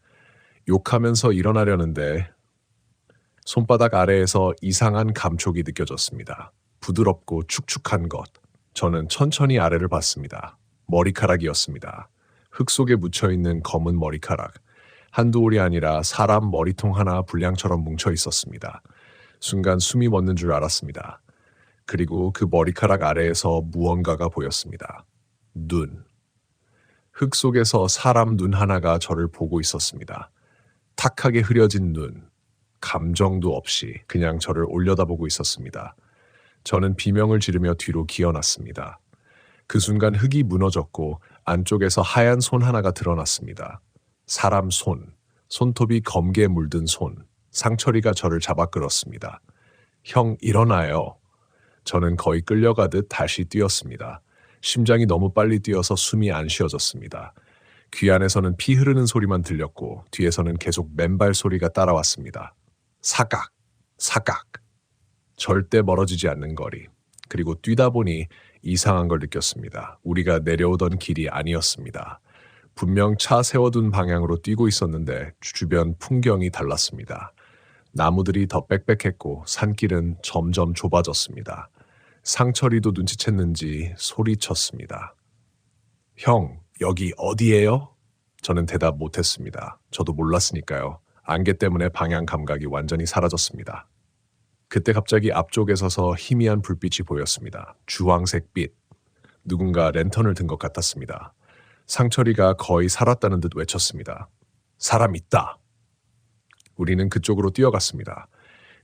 욕하면서 일어나려는데 손바닥 아래에서 이상한 감촉이 느껴졌습니다. 부드럽고 축축한 것. 저는 천천히 아래를 봤습니다. 머리카락이었습니다. 흙 속에 묻혀있는 검은 머리카락. 한두 올이 아니라 사람 머리통 하나 분량처럼 뭉쳐 있었습니다. 순간 숨이 멎는 줄 알았습니다. 그리고 그 머리카락 아래에서 무언가가 보였습니다. 눈. 흙 속에서 사람 눈 하나가 저를 보고 있었습니다. 탁하게 흐려진 눈. 감정도 없이 그냥 저를 올려다보고 있었습니다. 저는 비명을 지르며 뒤로 기어났습니다. 그 순간 흙이 무너졌고 안쪽에서 하얀 손 하나가 드러났습니다. 사람 손, 손톱이 검게 물든 손. 상철이가 저를 잡아 끌었습니다. 형, 일어나요. 저는 거의 끌려가듯 다시 뛰었습니다. 심장이 너무 빨리 뛰어서 숨이 안 쉬어졌습니다. 귀 안에서는 피 흐르는 소리만 들렸고 뒤에서는 계속 맨발 소리가 따라왔습니다. 사각, 사각. 절대 멀어지지 않는 거리. 그리고 뛰다 보니 이상한 걸 느꼈습니다. 우리가 내려오던 길이 아니었습니다. 분명 차 세워둔 방향으로 뛰고 있었는데 주변 풍경이 달랐습니다. 나무들이 더 빽빽했고 산길은 점점 좁아졌습니다. 상철이도 눈치챘는지 소리쳤습니다. 형, 여기 어디예요? 저는 대답 못했습니다. 저도 몰랐으니까요. 안개 때문에 방향 감각이 완전히 사라졌습니다. 그때 갑자기 앞쪽에 서서 희미한 불빛이 보였습니다. 주황색 빛. 누군가 랜턴을 든 것 같았습니다. 상철이가 거의 살았다는 듯 외쳤습니다. 사람 있다. 우리는 그쪽으로 뛰어갔습니다.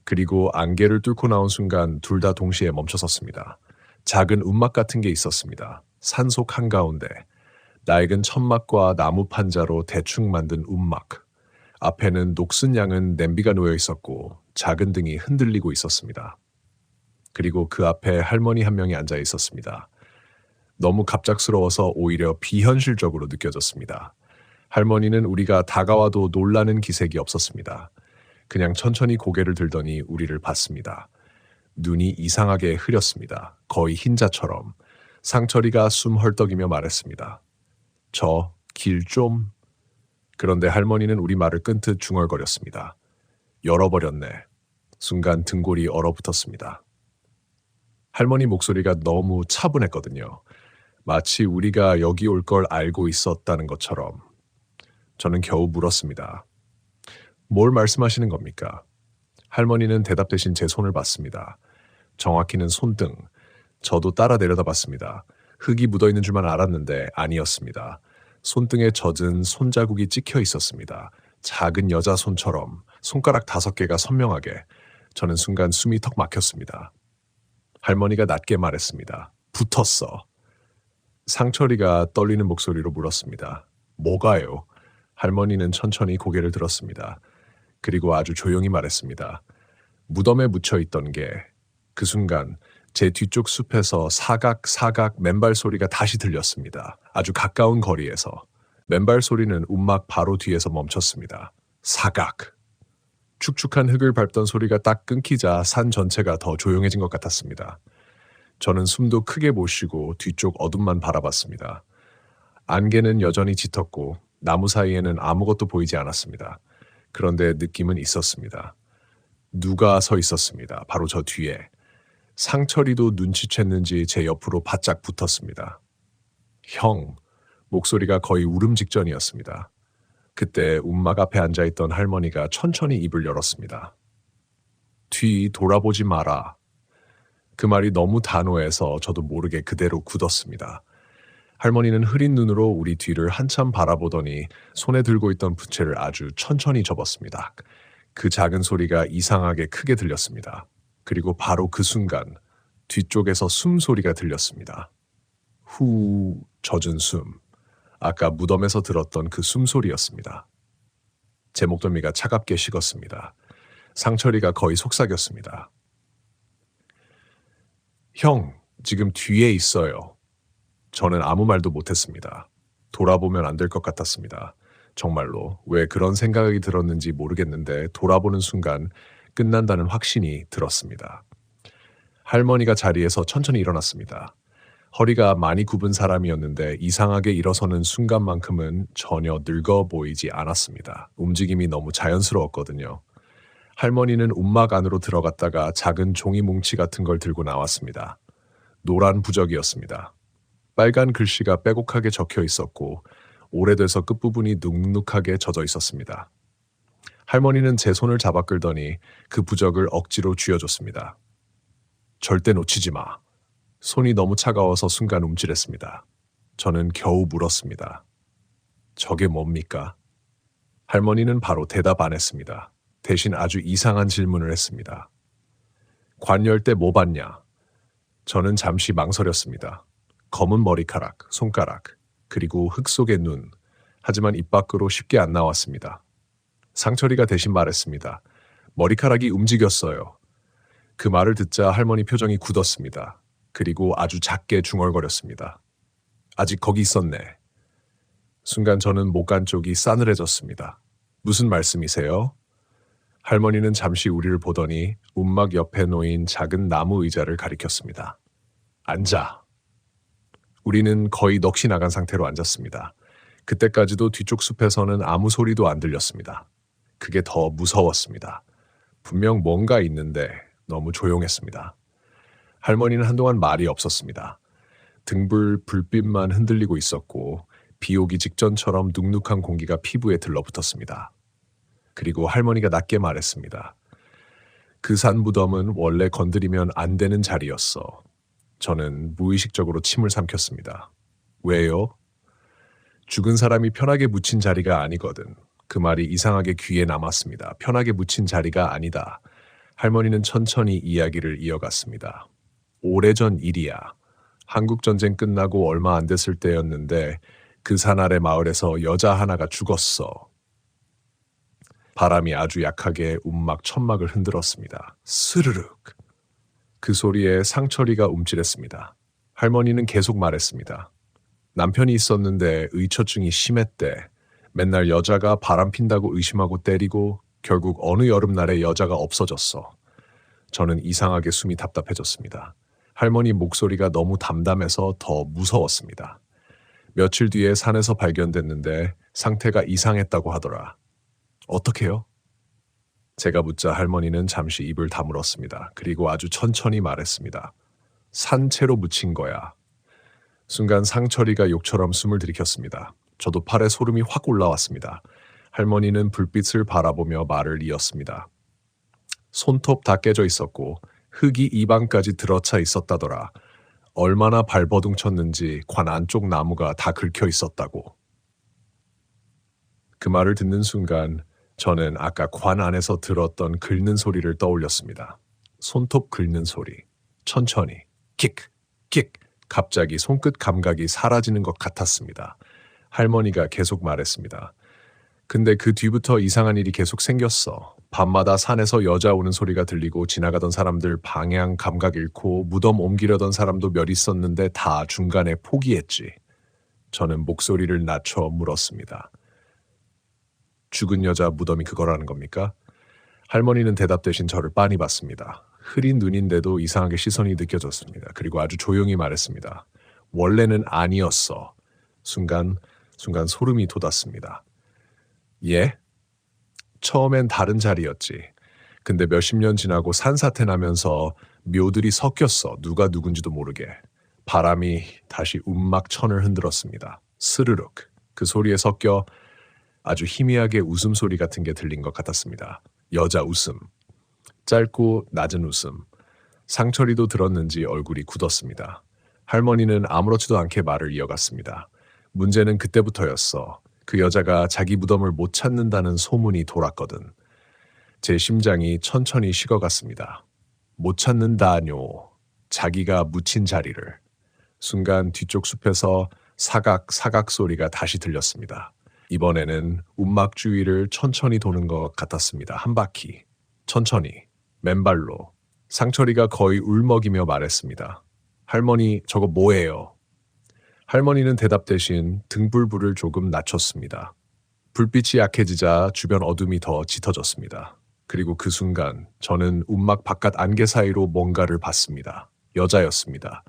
그리고 안개를 뚫고 나온 순간 둘 다 동시에 멈춰섰습니다. 작은 움막 같은 게 있었습니다. 산속 한가운데 낡은 천막과 나무 판자로 대충 만든 움막. 앞에는 녹슨 양은 냄비가 놓여 있었고 작은 등이 흔들리고 있었습니다. 그리고 그 앞에 할머니 한 명이 앉아 있었습니다. 너무 갑작스러워서 오히려 비현실적으로 느껴졌습니다. 할머니는 우리가 다가와도 놀라는 기색이 없었습니다. 그냥 천천히 고개를 들더니 우리를 봤습니다. 눈이 이상하게 흐렸습니다. 거의 흰자처럼. 상철이가 숨 헐떡이며 말했습니다. 저 길 좀... 그런데 할머니는 우리 말을 끊듯 중얼거렸습니다. 열어버렸네. 순간 등골이 얼어붙었습니다. 할머니 목소리가 너무 차분했거든요. 마치 우리가 여기 올 걸 알고 있었다는 것처럼. 저는 겨우 물었습니다. 뭘 말씀하시는 겁니까? 할머니는 대답 대신 제 손을 봤습니다. 정확히는 손등. 저도 따라 내려다봤습니다. 흙이 묻어있는 줄만 알았는데 아니었습니다. 손등에 젖은 손자국이 찍혀 있었습니다. 작은 여자 손처럼 손가락 5개가 선명하게. 저는 순간 숨이 턱 막혔습니다. 할머니가 낮게 말했습니다. 붙었어. 상철이가 떨리는 목소리로 물었습니다. 뭐가요? 할머니는 천천히 고개를 들었습니다. 그리고 아주 조용히 말했습니다. 무덤에 묻혀 있던 게 그 순간 제 뒤쪽 숲에서 사각 맨발 소리가 다시 들렸습니다. 아주 가까운 거리에서. 맨발 소리는 움막 바로 뒤에서 멈췄습니다. 사각. 축축한 흙을 밟던 소리가 딱 끊기자 산 전체가 더 조용해진 것 같았습니다. 저는 숨도 크게 못 쉬고 뒤쪽 어둠만 바라봤습니다. 안개는 여전히 짙었고 나무 사이에는 아무것도 보이지 않았습니다. 그런데 느낌은 있었습니다. 누가 서 있었습니다. 바로 저 뒤에. 상철이도 눈치챘는지 제 옆으로 바짝 붙었습니다. 형, 목소리가 거의 울음 직전이었습니다. 그때 움막 앞에 앉아있던 할머니가 천천히 입을 열었습니다. 뒤 돌아보지 마라. 그 말이 너무 단호해서 저도 모르게 그대로 굳었습니다. 할머니는 흐린 눈으로 우리 뒤를 한참 바라보더니 손에 들고 있던 부채를 아주 천천히 접었습니다. 그 작은 소리가 이상하게 크게 들렸습니다. 그리고 바로 그 순간 뒤쪽에서 숨소리가 들렸습니다. 후 젖은 숨. 아까 무덤에서 들었던 그 숨소리였습니다. 제 목덜미가 차갑게 식었습니다. 상철이가 거의 속삭였습니다. 형, 지금 뒤에 있어요. 저는 아무 말도 못했습니다. 돌아보면 안 될 것 같았습니다. 정말로 왜 그런 생각이 들었는지 모르겠는데 돌아보는 순간 끝난다는 확신이 들었습니다. 할머니가 자리에서 천천히 일어났습니다. 허리가 많이 굽은 사람이었는데 이상하게 일어서는 순간만큼은 전혀 늙어 보이지 않았습니다. 움직임이 너무 자연스러웠거든요. 할머니는 움막 안으로 들어갔다가 작은 종이 뭉치 같은 걸 들고 나왔습니다. 노란 부적이었습니다. 빨간 글씨가 빼곡하게 적혀 있었고 오래돼서 끝부분이 눅눅하게 젖어 있었습니다. 할머니는 제 손을 잡아 끌더니 그 부적을 억지로 쥐어줬습니다. 절대 놓치지 마. 손이 너무 차가워서 순간 움찔했습니다. 저는 겨우 물었습니다. 저게 뭡니까? 할머니는 바로 대답 안 했습니다. 대신 아주 이상한 질문을 했습니다. 관 열 때 뭐 봤냐? 저는 잠시 망설였습니다. 검은 머리카락, 손가락, 그리고 흙 속의 눈. 하지만 입 밖으로 쉽게 안 나왔습니다. 상철이가 대신 말했습니다. 머리카락이 움직였어요. 그 말을 듣자 할머니 표정이 굳었습니다. 그리고 아주 작게 중얼거렸습니다. 아직 거기 있었네. 순간 저는 목간 쪽이 싸늘해졌습니다. 무슨 말씀이세요? 할머니는 잠시 우리를 보더니 움막 옆에 놓인 작은 나무 의자를 가리켰습니다. 앉아. 우리는 거의 넋이 나간 상태로 앉았습니다. 그때까지도 뒤쪽 숲에서는 아무 소리도 안 들렸습니다. 그게 더 무서웠습니다. 분명 뭔가 있는데 너무 조용했습니다. 할머니는 한동안 말이 없었습니다. 등불 불빛만 흔들리고 있었고 비 오기 직전처럼 눅눅한 공기가 피부에 들러붙었습니다. 그리고 할머니가 낮게 말했습니다. 그 산 무덤은 원래 건드리면 안 되는 자리였어. 저는 무의식적으로 침을 삼켰습니다. 왜요? 죽은 사람이 편하게 묻힌 자리가 아니거든. 그 말이 이상하게 귀에 남았습니다. 편하게 묻힌 자리가 아니다. 할머니는 천천히 이야기를 이어갔습니다. 오래전 일이야. 한국전쟁 끝나고 얼마 안 됐을 때였는데 그 산 아래 마을에서 여자 하나가 죽었어. 바람이 아주 약하게 움막 천막을 흔들었습니다. 스르륵. 그 소리에 상철이가 움찔했습니다. 할머니는 계속 말했습니다. 남편이 있었는데 의처증이 심했대. 맨날 여자가 바람 핀다고 의심하고 때리고 결국 어느 여름날에 여자가 없어졌어. 저는 이상하게 숨이 답답해졌습니다. 할머니 목소리가 너무 담담해서 더 무서웠습니다. 며칠 뒤에 산에서 발견됐는데 상태가 이상했다고 하더라. 어떡해요? 제가 묻자 할머니는 잠시 입을 다물었습니다. 그리고 아주 천천히 말했습니다. 산채로 묻힌 거야. 순간 상철이가 욕처럼 숨을 들이켰습니다. 저도 팔에 소름이 확 올라왔습니다. 할머니는 불빛을 바라보며 말을 이었습니다. 손톱 다 깨져 있었고 흙이 입안까지 들어차 있었다더라. 얼마나 발버둥 쳤는지 관 안쪽 나무가 다 긁혀 있었다고. 그 말을 듣는 순간 저는 아까 관 안에서 들었던 긁는 소리를 떠올렸습니다. 손톱 긁는 소리. 천천히. 킥! 킥! 갑자기 손끝 감각이 사라지는 것 같았습니다. 할머니가 계속 말했습니다. 근데 그 뒤부터 이상한 일이 계속 생겼어. 밤마다 산에서 여자 오는 소리가 들리고 지나가던 사람들 방향 감각 잃고 무덤 옮기려던 사람도 몇 있었는데 다 중간에 포기했지. 저는 목소리를 낮춰 물었습니다. 죽은 여자 무덤이 그거라는 겁니까? 할머니는 대답 대신 저를 빤히 봤습니다. 흐린 눈인데도 이상하게 시선이 느껴졌습니다. 그리고 아주 조용히 말했습니다. 원래는 아니었어. 순간 소름이 돋았습니다. 예? 처음엔 다른 자리였지. 근데 몇십 년 지나고 산사태 나면서 묘들이 섞였어. 누가 누군지도 모르게. 바람이 다시 움막천을 흔들었습니다. 스르륵. 그 소리에 섞여 아주 희미하게 웃음소리 같은 게 들린 것 같았습니다. 여자 웃음. 짧고 낮은 웃음. 상철이도 들었는지 얼굴이 굳었습니다. 할머니는 아무렇지도 않게 말을 이어갔습니다. 문제는 그때부터였어. 그 여자가 자기 무덤을 못 찾는다는 소문이 돌았거든. 제 심장이 천천히 식어갔습니다. 못 찾는다뇨. 자기가 묻힌 자리를. 순간 뒤쪽 숲에서 사각 소리가 다시 들렸습니다. 이번에는 움막 주위를 천천히 도는 것 같았습니다. 한 바퀴. 천천히. 맨발로. 상철이가 거의 울먹이며 말했습니다. 할머니, 저거 뭐예요? 할머니는 대답 대신 등불불을 조금 낮췄습니다. 불빛이 약해지자 주변 어둠이 더 짙어졌습니다. 그리고 그 순간 저는 움막 바깥 안개 사이로 뭔가를 봤습니다. 여자였습니다.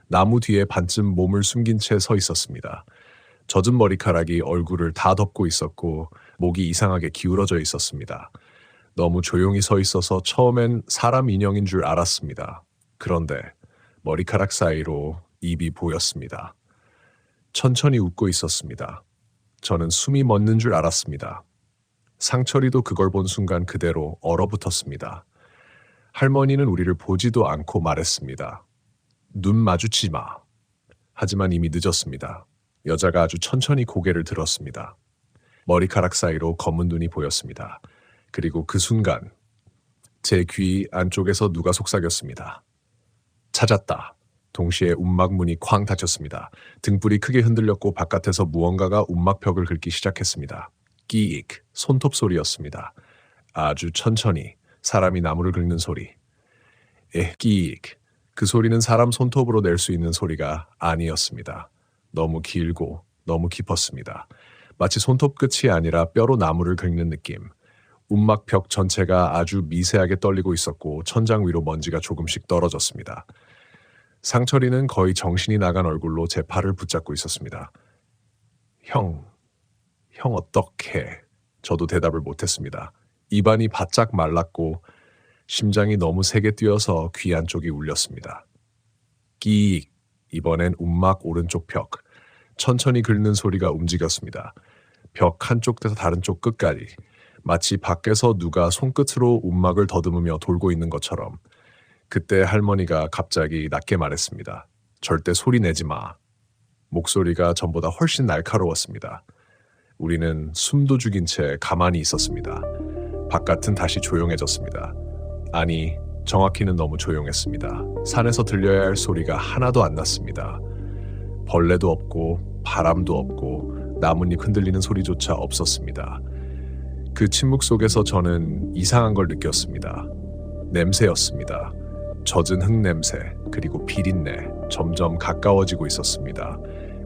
나무 뒤에 반쯤 몸을 숨긴 채 서 있었습니다. 젖은 머리카락이 얼굴을 다 덮고 있었고 목이 이상하게 기울어져 있었습니다. 너무 조용히 서 있어서 처음엔 사람 인형인 줄 알았습니다. 그런데 머리카락 사이로 입이 보였습니다. 천천히 웃고 있었습니다. 저는 숨이 멎는 줄 알았습니다. 상철이도 그걸 본 순간 그대로 얼어붙었습니다. 할머니는 우리를 보지도 않고 말했습니다. 눈 마주치지 마. 하지만 이미 늦었습니다. 여자가 아주 천천히 고개를 들었습니다. 머리카락 사이로 검은 눈이 보였습니다. 그리고 그 순간 제 귀 안쪽에서 누가 속삭였습니다. 찾았다. 동시에 움막문이 쾅 닫혔습니다. 등불이 크게 흔들렸고 바깥에서 무언가가 움막벽을 긁기 시작했습니다. 끼익, 손톱 소리였습니다. 아주 천천히 사람이 나무를 긁는 소리. 끼익. 그 소리는 사람 손톱으로 낼 수 있는 소리가 아니었습니다. 너무 길고 너무 깊었습니다. 마치 손톱 끝이 아니라 뼈로 나무를 긁는 느낌. 움막벽 전체가 아주 미세하게 떨리고 있었고 천장 위로 먼지가 조금씩 떨어졌습니다. 상철이는 거의 정신이 나간 얼굴로 제 팔을 붙잡고 있었습니다. 형 어떡해? 저도 대답을 못했습니다. 입안이 바짝 말랐고 심장이 너무 세게 뛰어서 귀 안쪽이 울렸습니다. 끼익. 이번엔 움막 오른쪽 벽. 천천히 긁는 소리가 움직였습니다. 벽 한쪽에서 다른 쪽 끝까지. 마치 밖에서 누가 손끝으로 움막을 더듬으며 돌고 있는 것처럼. 그때 할머니가 갑자기 낮게 말했습니다. 절대 소리 내지 마. 목소리가 전보다 훨씬 날카로웠습니다. 우리는 숨도 죽인 채 가만히 있었습니다. 바깥은 다시 조용해졌습니다. 아니, 정확히는 너무 조용했습니다. 산에서 들려야 할 소리가 하나도 안 났습니다. 벌레도 없고 바람도 없고 나뭇잎 흔들리는 소리조차 없었습니다. 그 침묵 속에서 저는 이상한 걸 느꼈습니다. 냄새였습니다. 젖은 흙 냄새, 그리고 비린내, 점점 가까워지고 있었습니다.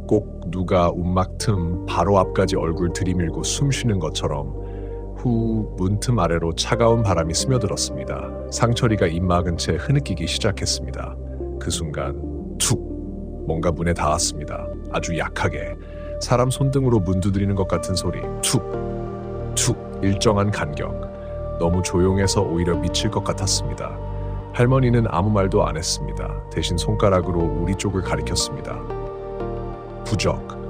꼭 누가 움막 틈 바로 앞까지 얼굴 들이밀고 숨 쉬는 것처럼 후 문틈 아래로 차가운 바람이 스며들었습니다. 상철이가 입 막은 채 흐느끼기 시작했습니다. 그 순간 툭! 뭔가 문에 닿았습니다. 아주 약하게 사람 손등으로 문 두드리는 것 같은 소리. 툭! 툭! 일정한 간격. 너무 조용해서 오히려 미칠 것 같았습니다. 할머니는 아무 말도 안 했습니다. 대신 손가락으로 우리 쪽을 가리켰습니다. 부적.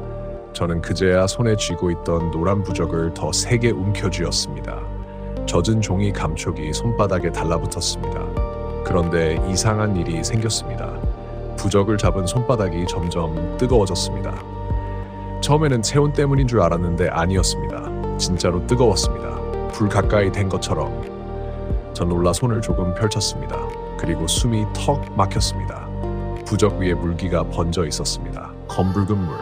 저는 그제야 손에 쥐고 있던 노란 부적을 더 세게 움켜쥐었습니다. 젖은 종이 감촉이 손바닥에 달라붙었습니다. 그런데 이상한 일이 생겼습니다. 부적을 잡은 손바닥이 점점 뜨거워졌습니다. 처음에는 체온 때문인 줄 알았는데 아니었습니다. 진짜로 뜨거웠습니다. 불 가까이 된 것처럼. 전 놀라 손을 조금 펼쳤습니다. 그리고 숨이 턱 막혔습니다. 부적 위에 물기가 번져 있었습니다. 검붉은 물,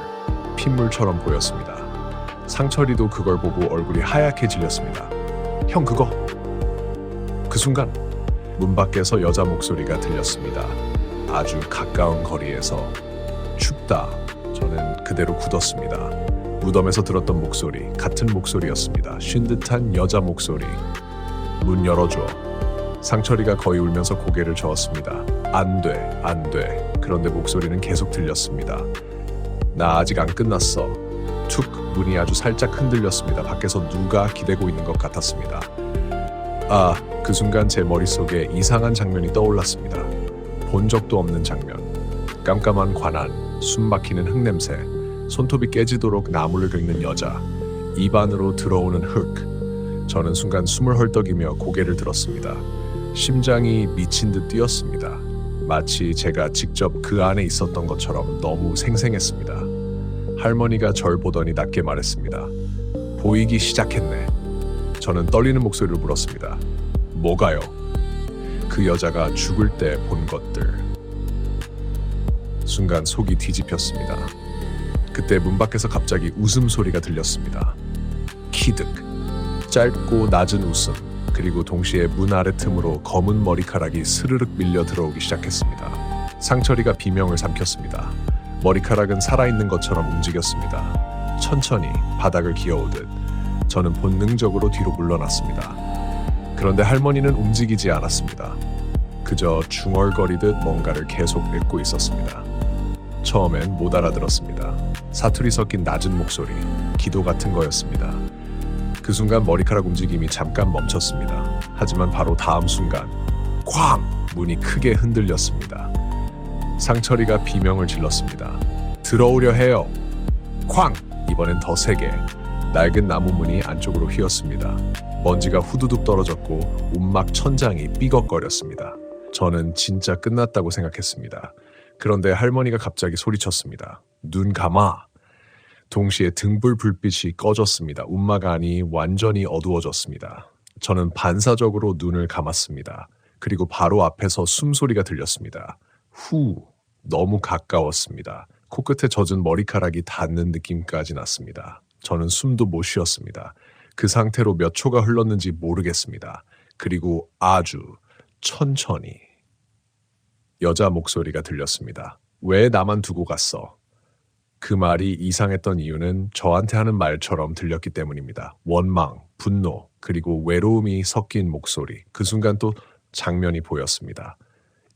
핏물처럼 보였습니다. 상철이도 그걸 보고 얼굴이 하얗게 질렸습니다. 형 그거! 그 순간 문 밖에서 여자 목소리가 들렸습니다. 아주 가까운 거리에서. 춥다. 저는 그대로 굳었습니다. 무덤에서 들었던 목소리, 같은 목소리였습니다. 쉰 듯한 여자 목소리. 문 열어줘. 상철이가 거의 울면서 고개를 저었습니다. 안 돼, 안 돼. 그런데 목소리는 계속 들렸습니다. 나 아직 안 끝났어. 툭! 문이 아주 살짝 흔들렸습니다. 밖에서 누가 기대고 있는 것 같았습니다. 아, 그 순간 제 머릿속에 이상한 장면이 떠올랐습니다. 본 적도 없는 장면. 깜깜한 관안, 숨 막히는 흙냄새, 손톱이 깨지도록 나무를 긁는 여자, 입 안으로 들어오는 흙. 저는 순간 숨을 헐떡이며 고개를 들었습니다. 심장이 미친 듯 뛰었습니다. 마치 제가 직접 그 안에 있었던 것처럼 너무 생생했습니다. 할머니가 절 보더니 낮게 말했습니다. 보이기 시작했네. 저는 떨리는 목소리로 물었습니다. 뭐가요? 그 여자가 죽을 때 본 것들. 순간 속이 뒤집혔습니다. 그때 문 밖에서 갑자기 웃음소리가 들렸습니다. 키득. 짧고 낮은 웃음. 그리고 동시에 문 아래 틈으로 검은 머리카락이 스르륵 밀려 들어오기 시작했습니다. 상철이가 비명을 삼켰습니다. 머리카락은 살아있는 것처럼 움직였습니다. 천천히 바닥을 기어오듯. 저는 본능적으로 뒤로 물러났습니다. 그런데 할머니는 움직이지 않았습니다. 그저 중얼거리듯 뭔가를 계속 읽고 있었습니다. 처음엔 못 알아들었습니다. 사투리 섞인 낮은 목소리, 기도 같은 거였습니다. 그 순간 머리카락 움직임이 잠깐 멈췄습니다. 하지만 바로 다음 순간 쾅! 문이 크게 흔들렸습니다. 상철이가 비명을 질렀습니다. 들어오려 해요. 쾅! 이번엔 더 세게. 낡은 나무 문이 안쪽으로 휘었습니다. 먼지가 후두둑 떨어졌고 움막 천장이 삐걱거렸습니다. 저는 진짜 끝났다고 생각했습니다. 그런데 할머니가 갑자기 소리쳤습니다. 눈 감아. 동시에 등불 불빛이 꺼졌습니다. 움막 안이 완전히 어두워졌습니다. 저는 반사적으로 눈을 감았습니다. 그리고 바로 앞에서 숨소리가 들렸습니다. 후, 너무 가까웠습니다. 코끝에 젖은 머리카락이 닿는 느낌까지 났습니다. 저는 숨도 못 쉬었습니다. 그 상태로 몇 초가 흘렀는지 모르겠습니다. 그리고 아주 천천히 여자 목소리가 들렸습니다. 왜 나만 두고 갔어? 그 말이 이상했던 이유는 저한테 하는 말처럼 들렸기 때문입니다. 원망, 분노, 그리고 외로움이 섞인 목소리. 그 순간 또 장면이 보였습니다.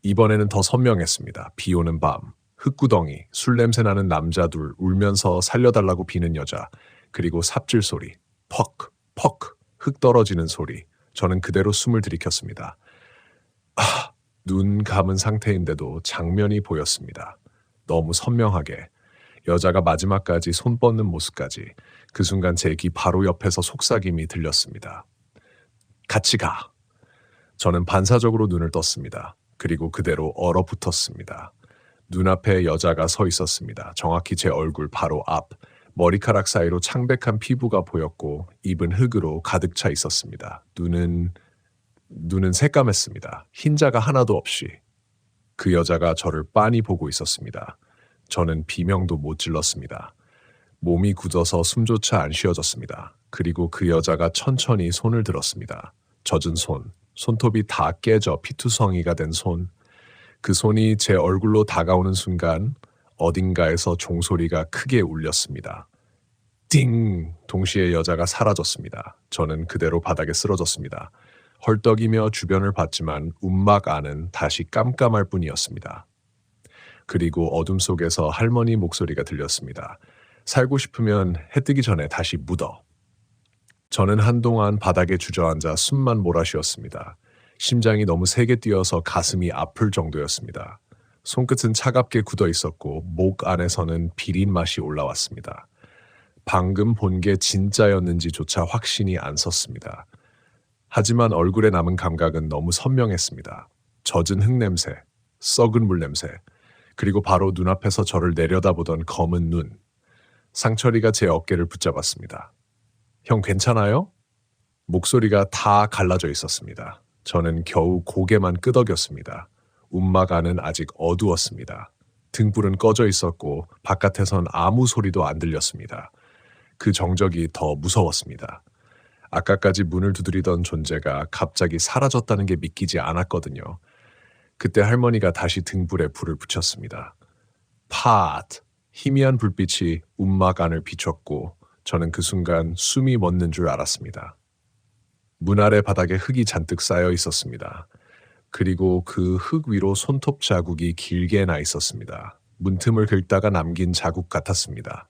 이번에는 더 선명했습니다. 비 오는 밤, 흙구덩이, 술 냄새 나는 남자 둘, 울면서 살려달라고 비는 여자, 그리고 삽질 소리, 퍽, 퍽, 흙 떨어지는 소리. 저는 그대로 숨을 들이켰습니다. 눈 감은 상태인데도 장면이 보였습니다. 너무 선명하게. 여자가 마지막까지 손 뻗는 모습까지. 그 순간 제 귀 바로 옆에서 속삭임이 들렸습니다. 같이 가. 저는 반사적으로 눈을 떴습니다. 그리고 그대로 얼어붙었습니다. 눈앞에 여자가 서 있었습니다. 정확히 제 얼굴 바로 앞. 머리카락 사이로 창백한 피부가 보였고 입은 흙으로 가득 차 있었습니다. 눈은 눈은 새까맸습니다. 흰자가 하나도 없이. 그 여자가 저를 빤히 보고 있었습니다. 저는 비명도 못 질렀습니다. 몸이 굳어서 숨조차 안 쉬어졌습니다. 그리고 그 여자가 천천히 손을 들었습니다. 젖은 손, 손톱이 다 깨져 피투성이가 된 손. 그 손이 제 얼굴로 다가오는 순간 어딘가에서 종소리가 크게 울렸습니다. 띵! 동시에 여자가 사라졌습니다. 저는 그대로 바닥에 쓰러졌습니다. 헐떡이며 주변을 봤지만 움막 안은 다시 깜깜할 뿐이었습니다. 그리고 어둠 속에서 할머니 목소리가 들렸습니다. 살고 싶으면 해 뜨기 전에 다시 묻어. 저는 한동안 바닥에 주저앉아 숨만 몰아쉬었습니다. 심장이 너무 세게 뛰어서 가슴이 아플 정도였습니다. 손끝은 차갑게 굳어 있었고 목 안에서는 비린 맛이 올라왔습니다. 방금 본 게 진짜였는지조차 확신이 안 섰습니다. 하지만 얼굴에 남은 감각은 너무 선명했습니다. 젖은 흙냄새, 썩은 물냄새, 그리고 바로 눈앞에서 저를 내려다보던 검은 눈. 상철이가 제 어깨를 붙잡았습니다. 형 괜찮아요? 목소리가 다 갈라져 있었습니다. 저는 겨우 고개만 끄덕였습니다. 움막 안은 아직 어두웠습니다. 등불은 꺼져 있었고 바깥에선 아무 소리도 안 들렸습니다. 그 정적이 더 무서웠습니다. 아까까지 문을 두드리던 존재가 갑자기 사라졌다는 게 믿기지 않았거든요. 그때 할머니가 다시 등불에 불을 붙였습니다. 팟! 희미한 불빛이 움막 안을 비췄고 저는 그 순간 숨이 멎는 줄 알았습니다. 문 아래 바닥에 흙이 잔뜩 쌓여 있었습니다. 그리고 그 흙 위로 손톱 자국이 길게 나 있었습니다. 문틈을 긁다가 남긴 자국 같았습니다.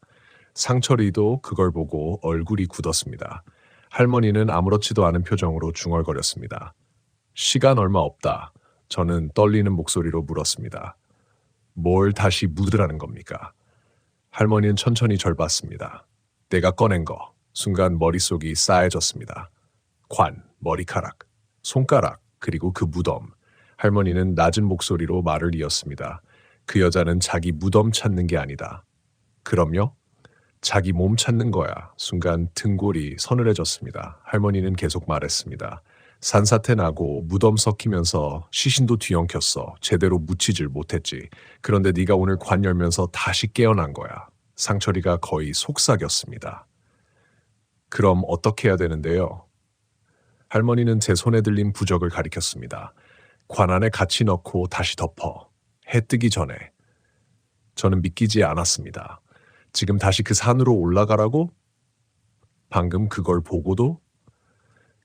상철이도 그걸 보고 얼굴이 굳었습니다. 할머니는 아무렇지도 않은 표정으로 중얼거렸습니다. 시간 얼마 없다. 저는 떨리는 목소리로 물었습니다. 뭘 다시 묻으라는 겁니까? 할머니는 천천히 절 봤습니다. 내가 꺼낸 거. 순간 머릿속이 싸해졌습니다. 관, 머리카락, 손가락, 그리고 그 무덤. 할머니는 낮은 목소리로 말을 이었습니다. 그 여자는 자기 무덤 찾는 게 아니다. 그럼요? 자기 몸 찾는 거야. 순간 등골이 서늘해졌습니다. 할머니는 계속 말했습니다. 산사태 나고 무덤 썩히면서 시신도 뒤엉켰어. 제대로 묻히질 못했지. 그런데 네가 오늘 관 열면서 다시 깨어난 거야. 상철이가 거의 속삭였습니다. 그럼 어떻게 해야 되는데요? 할머니는 제 손에 들린 부적을 가리켰습니다. 관 안에 같이 넣고 다시 덮어. 해 뜨기 전에. 저는 믿기지 않았습니다. 지금 다시 그 산으로 올라가라고? 방금 그걸 보고도?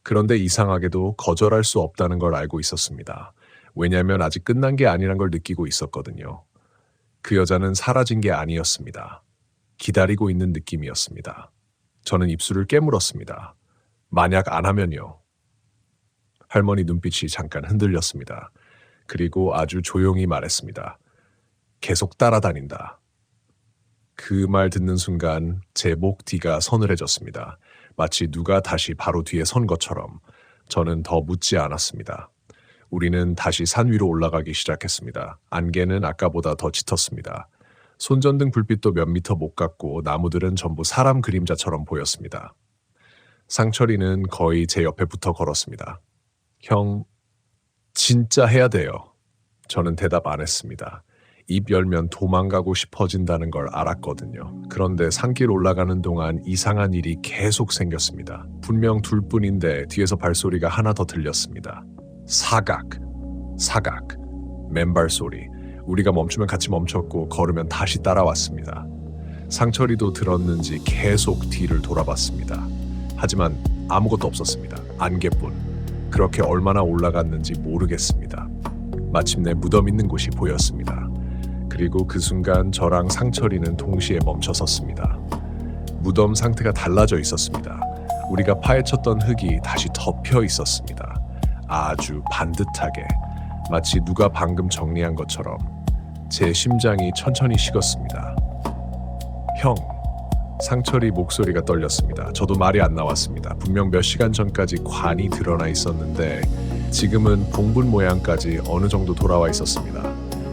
그런데 이상하게도 거절할 수 없다는 걸 알고 있었습니다. 왜냐하면 아직 끝난 게 아니란 걸 느끼고 있었거든요. 그 여자는 사라진 게 아니었습니다. 기다리고 있는 느낌이었습니다. 저는 입술을 깨물었습니다. 만약 안 하면요. 할머니 눈빛이 잠깐 흔들렸습니다. 그리고 아주 조용히 말했습니다. 계속 따라다닌다. 그 말 듣는 순간 제 목 뒤가 서늘해졌습니다. 마치 누가 다시 바로 뒤에 선 것처럼. 저는 더 묻지 않았습니다. 우리는 다시 산 위로 올라가기 시작했습니다. 안개는 아까보다 더 짙었습니다. 손전등 불빛도 몇 미터 못 갔고 나무들은 전부 사람 그림자처럼 보였습니다. 상철이는 거의 제 옆에 붙어 걸었습니다. 형, 진짜 해야 돼요. 저는 대답 안 했습니다. 입 열면 도망가고 싶어진다는 걸 알았거든요. 그런데 산길 올라가는 동안 이상한 일이 계속 생겼습니다. 분명 둘뿐인데 뒤에서 발소리가 하나 더 들렸습니다. 사각, 맨발 소리. 우리가 멈추면 같이 멈췄고 걸으면 다시 따라왔습니다. 상철이도 들었는지 계속 뒤를 돌아봤습니다. 하지만 아무것도 없었습니다. 안개뿐. 그렇게 얼마나 올라갔는지 모르겠습니다. 마침내 무덤 있는 곳이 보였습니다. 그리고 그 순간 저랑 상철이는 동시에 멈춰섰습니다. 무덤 상태가 달라져 있었습니다. 우리가 파헤쳤던 흙이 다시 덮여 있었습니다. 아주 반듯하게, 마치 누가 방금 정리한 것처럼. 제 심장이 천천히 식었습니다. 형, 상철이 목소리가 떨렸습니다. 저도 말이 안 나왔습니다. 분명 몇 시간 전까지 관이 드러나 있었는데 지금은 봉분 모양까지 어느 정도 돌아와 있었습니다.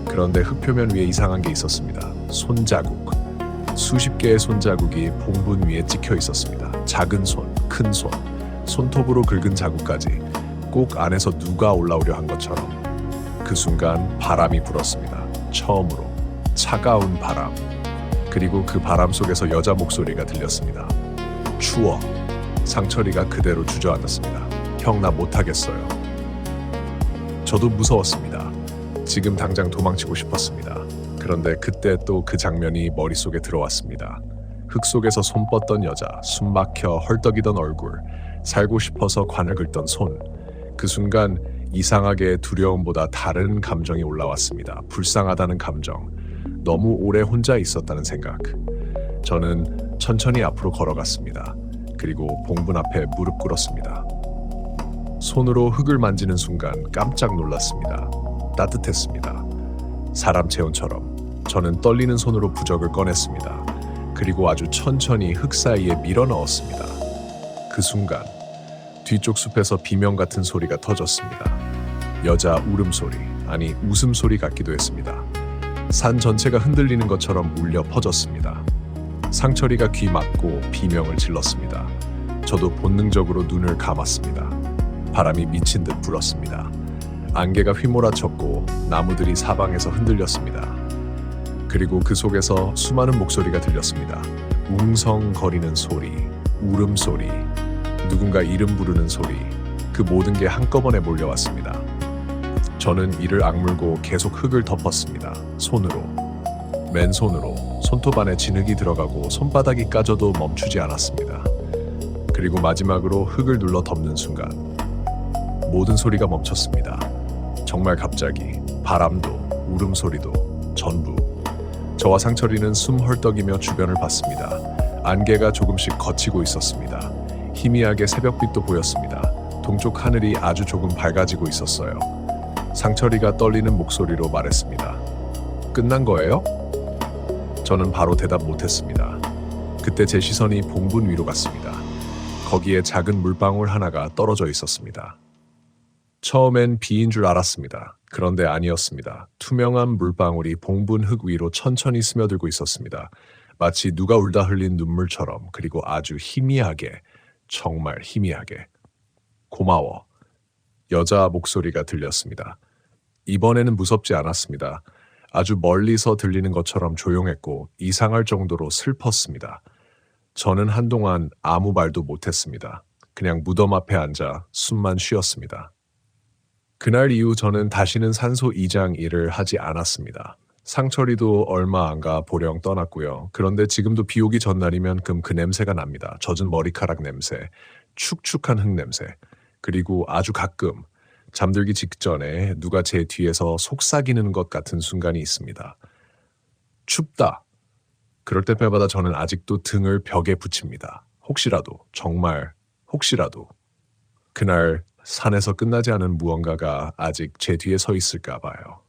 그런데 흙표면 위에 이상한 게 있었습니다. 손자국. 수십 개의 손자국이 봉분 위에 찍혀 있었습니다. 작은 손, 큰 손, 손톱으로 긁은 자국까지. 꼭 안에서 누가 올라오려 한 것처럼 그 순간 바람이 불었습니다. 처음으로 차가운 바람. 그리고 그 바람 속에서 여자 목소리가 들렸습니다. 추워. 상철이가 그대로 주저앉았습니다. 형, 나 못하겠어요. 저도 무서웠습니다. 지금 당장 도망치고 싶었습니다. 그런데 그때 또 그 장면이 머릿속에 들어왔습니다. 흙 속에서 손 뻗던 여자, 숨 막혀 헐떡이던 얼굴, 살고 싶어서 관을 긁던 손. 그 순간 이상하게 두려움보다 다른 감정이 올라왔습니다. 불쌍하다는 감정. 너무 오래 혼자 있었다는 생각. 저는 천천히 앞으로 걸어갔습니다. 그리고 봉분 앞에 무릎 꿇었습니다. 손으로 흙을 만지는 순간 깜짝 놀랐습니다. 따뜻했습니다. 사람 체온처럼. 저는 떨리는 손으로 부적을 꺼냈습니다. 그리고 아주 천천히 흙 사이에 밀어 넣었습니다. 그 순간 뒤쪽 숲에서 비명 같은 소리가 터졌습니다. 여자 울음소리, 아니 웃음소리 같기도 했습니다. 산 전체가 흔들리는 것처럼 울려 퍼졌습니다. 상철이가 귀 막고 비명을 질렀습니다. 저도 본능적으로 눈을 감았습니다. 바람이 미친 듯 불었습니다. 안개가 휘몰아쳤고 나무들이 사방에서 흔들렸습니다. 그리고 그 속에서 수많은 목소리가 들렸습니다. 웅성거리는 소리, 울음소리, 누군가 이름 부르는 소리, 그 모든 게 한꺼번에 몰려왔습니다. 저는 이를 악물고 계속 흙을 덮었습니다. 손으로, 맨손으로. 손톱 안에 진흙이 들어가고 손바닥이 까져도 멈추지 않았습니다. 그리고 마지막으로 흙을 눌러 덮는 순간 모든 소리가 멈췄습니다. 정말 갑자기 바람도 울음소리도 전부. 저와 상철이는 숨 헐떡이며 주변을 봤습니다. 안개가 조금씩 걷히고 있었습니다. 희미하게 새벽빛도 보였습니다. 동쪽 하늘이 아주 조금 밝아지고 있었어요. 상철이가 떨리는 목소리로 말했습니다. 끝난 거예요? 저는 바로 대답 못했습니다. 그때 제 시선이 봉분 위로 갔습니다. 거기에 작은 물방울 하나가 떨어져 있었습니다. 처음엔 비인 줄 알았습니다. 그런데 아니었습니다. 투명한 물방울이 봉분 흙 위로 천천히 스며들고 있었습니다. 마치 누가 울다 흘린 눈물처럼. 그리고 아주 희미하게, 정말 희미하게. 고마워. 여자 목소리가 들렸습니다. 이번에는 무섭지 않았습니다. 아주 멀리서 들리는 것처럼 조용했고 이상할 정도로 슬펐습니다. 저는 한동안 아무 말도 못했습니다. 그냥 무덤 앞에 앉아 숨만 쉬었습니다. 그날 이후 저는 다시는 산소 이장 일을 하지 않았습니다. 상철이도 얼마 안 가 보령 떠났고요. 그런데 지금도 비 오기 전날이면 그 냄새가 납니다. 젖은 머리카락 냄새, 축축한 흙 냄새, 그리고 아주 가끔 잠들기 직전에 누가 제 뒤에서 속삭이는 것 같은 순간이 있습니다. 춥다. 그럴 때마다 저는 아직도 등을 벽에 붙입니다. 혹시라도, 정말 혹시라도 그날 산에서 끝나지 않은 무언가가 아직 제 뒤에 서 있을까 봐요.